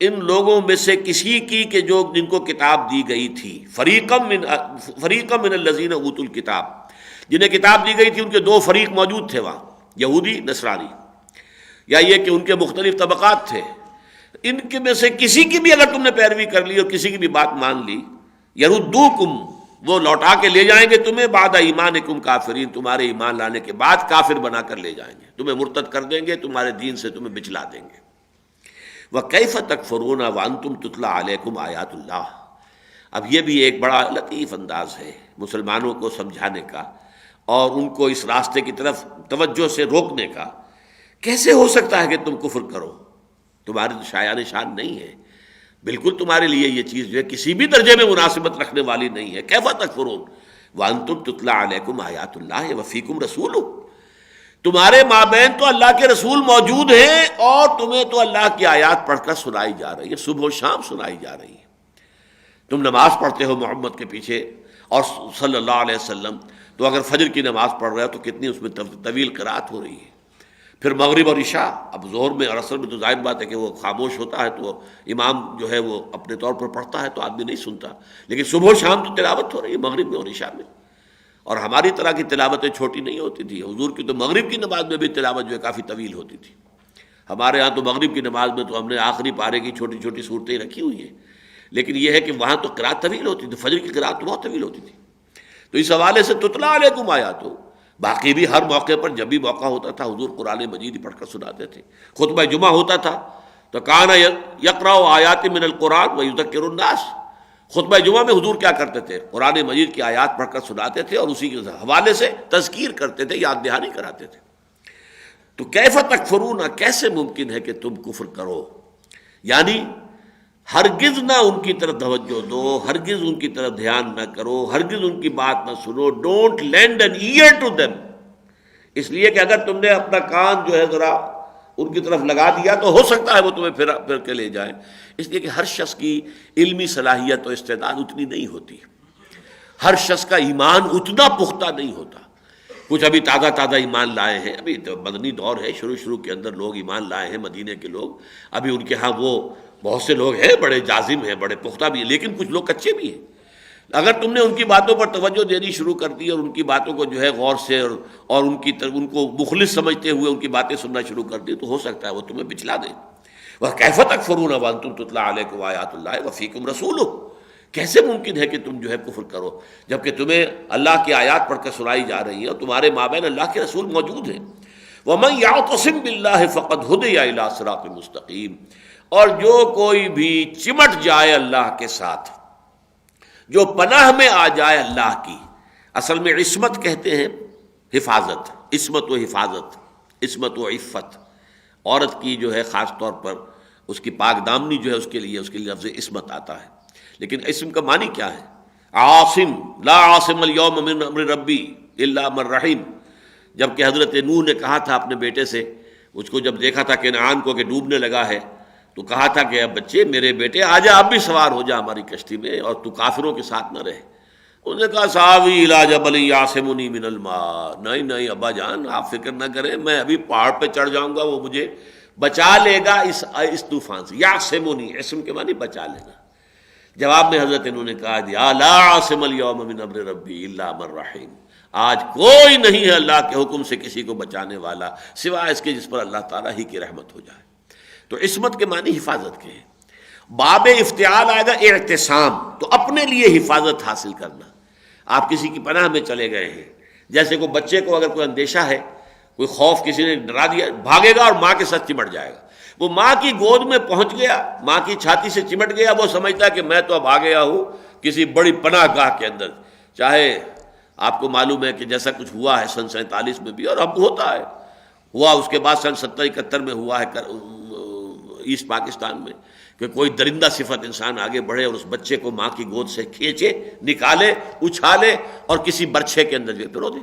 ان لوگوں میں سے کسی کی کہ جو جن کو کتاب دی گئی تھی، فریقا من الذین اوتوا الکتاب، جنہیں کتاب دی گئی تھی ان کے دو فریق موجود تھے وہاں، یہودی نصرانی، یا یہ کہ ان کے مختلف طبقات تھے. ان کے میں سے کسی کی بھی اگر تم نے پیروی کر لی اور کسی کی بھی بات مان لی، یردوکم، وہ لوٹا کے لے جائیں گے تمہیں بعد ایمانکم کافرین، تمہارے ایمان لانے کے بعد کافر بنا کر لے جائیں گے، تمہیں مرتد کر دیں گے، تمہارے دین سے تمہیں بچلا دیں گے. وَكَيْفَ تَكْفُرُونَ وَأَنْتُمْ تُتْلَى عَلَيْكُمْ آیَاتُ اللَّهِ. اب یہ بھی ایک بڑا لطیف انداز ہے مسلمانوں کو سمجھانے کا اور ان کو اس راستے کی طرف توجہ سے روکنے کا. کیسے ہو سکتا ہے کہ تم کفر کرو؟ تمہاری تو شایان شان نہیں ہے، بالکل تمہارے لیے یہ چیز جو ہے کسی بھی درجے میں مناسبت رکھنے والی نہیں ہے. کیف تکفرون وانتم تتلی علیکم آیات اللہ وفیکم رسول، تمہارے مابین تو اللہ کے رسول موجود ہیں اور تمہیں تو اللہ کی آیات پڑھ کر سنائی جا رہی ہے، صبح و شام سنائی جا رہی ہے. تم نماز پڑھتے ہو محمد کے پیچھے اور صلی اللہ علیہ وسلم، تو اگر فجر کی نماز پڑھ رہے ہو تو کتنی اس میں طویل قرات ہو رہی ہے. پھر مغرب اور عشاء، اب ظہر میں اور عصر میں تو ظاہر بات ہے کہ وہ خاموش ہوتا ہے تو امام جو ہے وہ اپنے طور پر پڑھتا ہے تو آدمی نہیں سنتا، لیکن صبح و شام تو تلاوت ہو رہی ہے مغرب میں اور عشاء میں. اور ہماری طرح کی تلاوتیں چھوٹی نہیں ہوتی تھی، حضور کی تو مغرب کی نماز میں بھی تلاوت جو ہے کافی طویل ہوتی تھی. ہمارے ہاں تو مغرب کی نماز میں تو ہم نے آخری پارے کی چھوٹی چھوٹی صورتیں رکھی ہوئی ہیں، لیکن یہ ہے کہ وہاں تو قرات طویل ہوتی تھی، فجر کی قرات تو بہت طویل ہوتی تھی. تو اس حوالے سے تتلیٰ علیکم آیات ہو. باقی بھی ہر موقع پر جب بھی موقع ہوتا تھا حضور قرآن مجید پڑھ کر سناتے تھے. خطبہ جمعہ ہوتا تھا تو کان یقرأ آیات من القرآن ویذکر الناس، خطبہ جمعہ میں حضور کیا کرتے تھے؟ قرآن مجید کی آیات پڑھ کر سناتے تھے اور اسی کے حوالے سے تذکیر کرتے تھے، یاد دہانی کراتے تھے. تو کیف تکفرون، کیسے ممکن ہے کہ تم کفر کرو؟ یعنی ہرگز نہ ان کی طرف توجہ دو، ہرگز ان کی طرف دھیان نہ کرو، ہرگز ان کی بات نہ سنو. Don't lend an ear to them, اس لیے کہ اگر تم نے اپنا کان جو ہے ذرا ان کی طرف لگا دیا تو ہو سکتا ہے وہ تمہیں پھر کے لے جائیں. اس لیے کہ ہر شخص کی علمی صلاحیت و استعداد اتنی نہیں ہوتی، ہر شخص کا ایمان اتنا پختہ نہیں ہوتا. کچھ ابھی تازہ ایمان لائے ہیں، ابھی تو مدنی دور ہے، شروع کے اندر لوگ ایمان لائے ہیں، مدینے کے لوگ. ابھی ان کے ہاں وہ بہت سے لوگ ہیں بڑے جازم ہیں، بڑے پختہ بھی ہیں، لیکن کچھ لوگ کچے بھی ہیں. اگر تم نے ان کی باتوں پر توجہ دینی شروع کر دی اور ان کی باتوں کو جو ہے غور سے اور ان کو مخلص سمجھتے ہوئے ان کی باتیں سننا شروع کر دی تو ہو سکتا ہے وہ تمہیں بچلا دیں. وَكَيْفَ تَكْفُرُونَ وَأَنْتُمْ تُتْلَىٰ عَلَيْكُمْ آیَاتُ اللَّهِ وَفِيكُمْ رَسُولُهُ. کیسے ممکن ہے کہ تم جو ہے کفر کرو جبکہ تمہیں اللہ کی آیات پڑھ کر سنائی جا رہی ہیں اور تمہارے مابین اللہ کے رسول موجود ہیں. وَمَنْ يَعْتَصِمْ بِاللَّهِ فَقَدْ هُدِيَ إِلَىٰ صِرَاطٍ مُسْتَقِيمٍ. اور جو کوئی بھی چمٹ جائے اللہ کے ساتھ، جو پناہ میں آ جائے اللہ کی، اصل میں عصمت کہتے ہیں حفاظت، عصمت و حفاظت، عصمت و عفت. عورت کی جو ہے خاص طور پر اس کی پاک دامنی جو ہے اس کے لیے لفظ عصمت آتا ہے. لیکن اسم کا معنی کیا ہے؟ عاصم، لا عاصم اليوم من امر ربی الا من رحم. جبکہ حضرت نوح نے کہا تھا اپنے بیٹے سے، اس کو جب دیکھا تھا کنعان کو کہ ڈوبنے لگا ہے تو کہا تھا کہ اب بچے میرے بیٹے آ جا، اب بھی سوار ہو جا ہماری کشتی میں اور تو کافروں کے ساتھ نہ رہے. انہوں نے کہا ساوی الی جبل یعصمنی من الماء. نہیں ابا جان آپ فکر نہ کریں، میں ابھی پہاڑ پہ چڑھ جاؤں گا، وہ مجھے بچا لے گا اس طوفان سے. یعصمنی، اسم کے معنی بچا لینا. جواب میں حضرت انہوں نے کہا یا لا عاصم اليوم من امر ربی الا من رحم. آج کوئی نہیں ہے اللہ کے حکم سے کسی کو بچانے والا سوائے اس کے جس پر اللہ تعالیٰ ہی کی رحمت ہو جائے. تو عصمت کے معنی حفاظت کے ہیں. باب افتعال آئے گا اعتصام، تو اپنے لیے حفاظت حاصل کرنا. آپ کسی کی پناہ میں چلے گئے ہیں، جیسے کوئی بچے کو اگر کوئی اندیشہ ہے، کوئی خوف کسی نے ڈرا دیا، بھاگے گا اور ماں کے ساتھ چمٹ جائے گا. وہ ماں کی گود میں پہنچ گیا، ماں کی چھاتی سے چمٹ گیا، وہ سمجھتا ہے کہ میں تو اب آ گیا ہوں کسی بڑی پناہ گاہ کے اندر. چاہے آپ کو معلوم ہے کہ جیسا کچھ ہوا ہے سن 47 میں بھی، اور اب ہوتا ہے، ہوا اس کے بعد سن 70-71 میں ہوا ہے ایسٹ پاکستان میں، کہ کوئی درندہ صفت انسان آگے بڑھے اور اس بچے کو ماں کی گود سے کھینچے، نکالے، اچھالے اور کسی برچھے کے اندر پرو دے،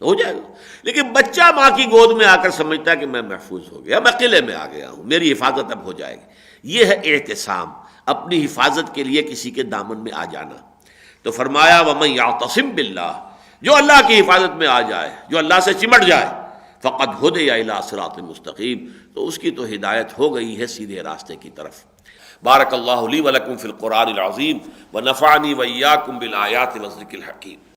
ہو جائے گا۔ لیکن بچہ ماں کی گود میں آ کر سمجھتا ہے کہ میں محفوظ ہو گیا، میں قلعے میں آ گیا ہوں، میری حفاظت اب ہو جائے گی۔ یہ ہے اعتصام، اپنی حفاظت کے لیے کسی کے دامن میں آ جانا۔ تو فرمایا وَمَن يَعْتَصِم بِاللَّهِ، جو اللہ کی حفاظت میں آ جائے، جو اللہ سے چمٹ جائے، فَقَدْ هُدِيَ إِلَىٰ صِرَاطٍ مُسْتَقِيم، تو اس کی تو ہدایت ہو گئی ہے سیدھے راستے کی طرف۔ بارک اللہ لی ولکم فی القرآن العظیم ونفعنی وإیاکم بالآیات والذکر الحکیم۔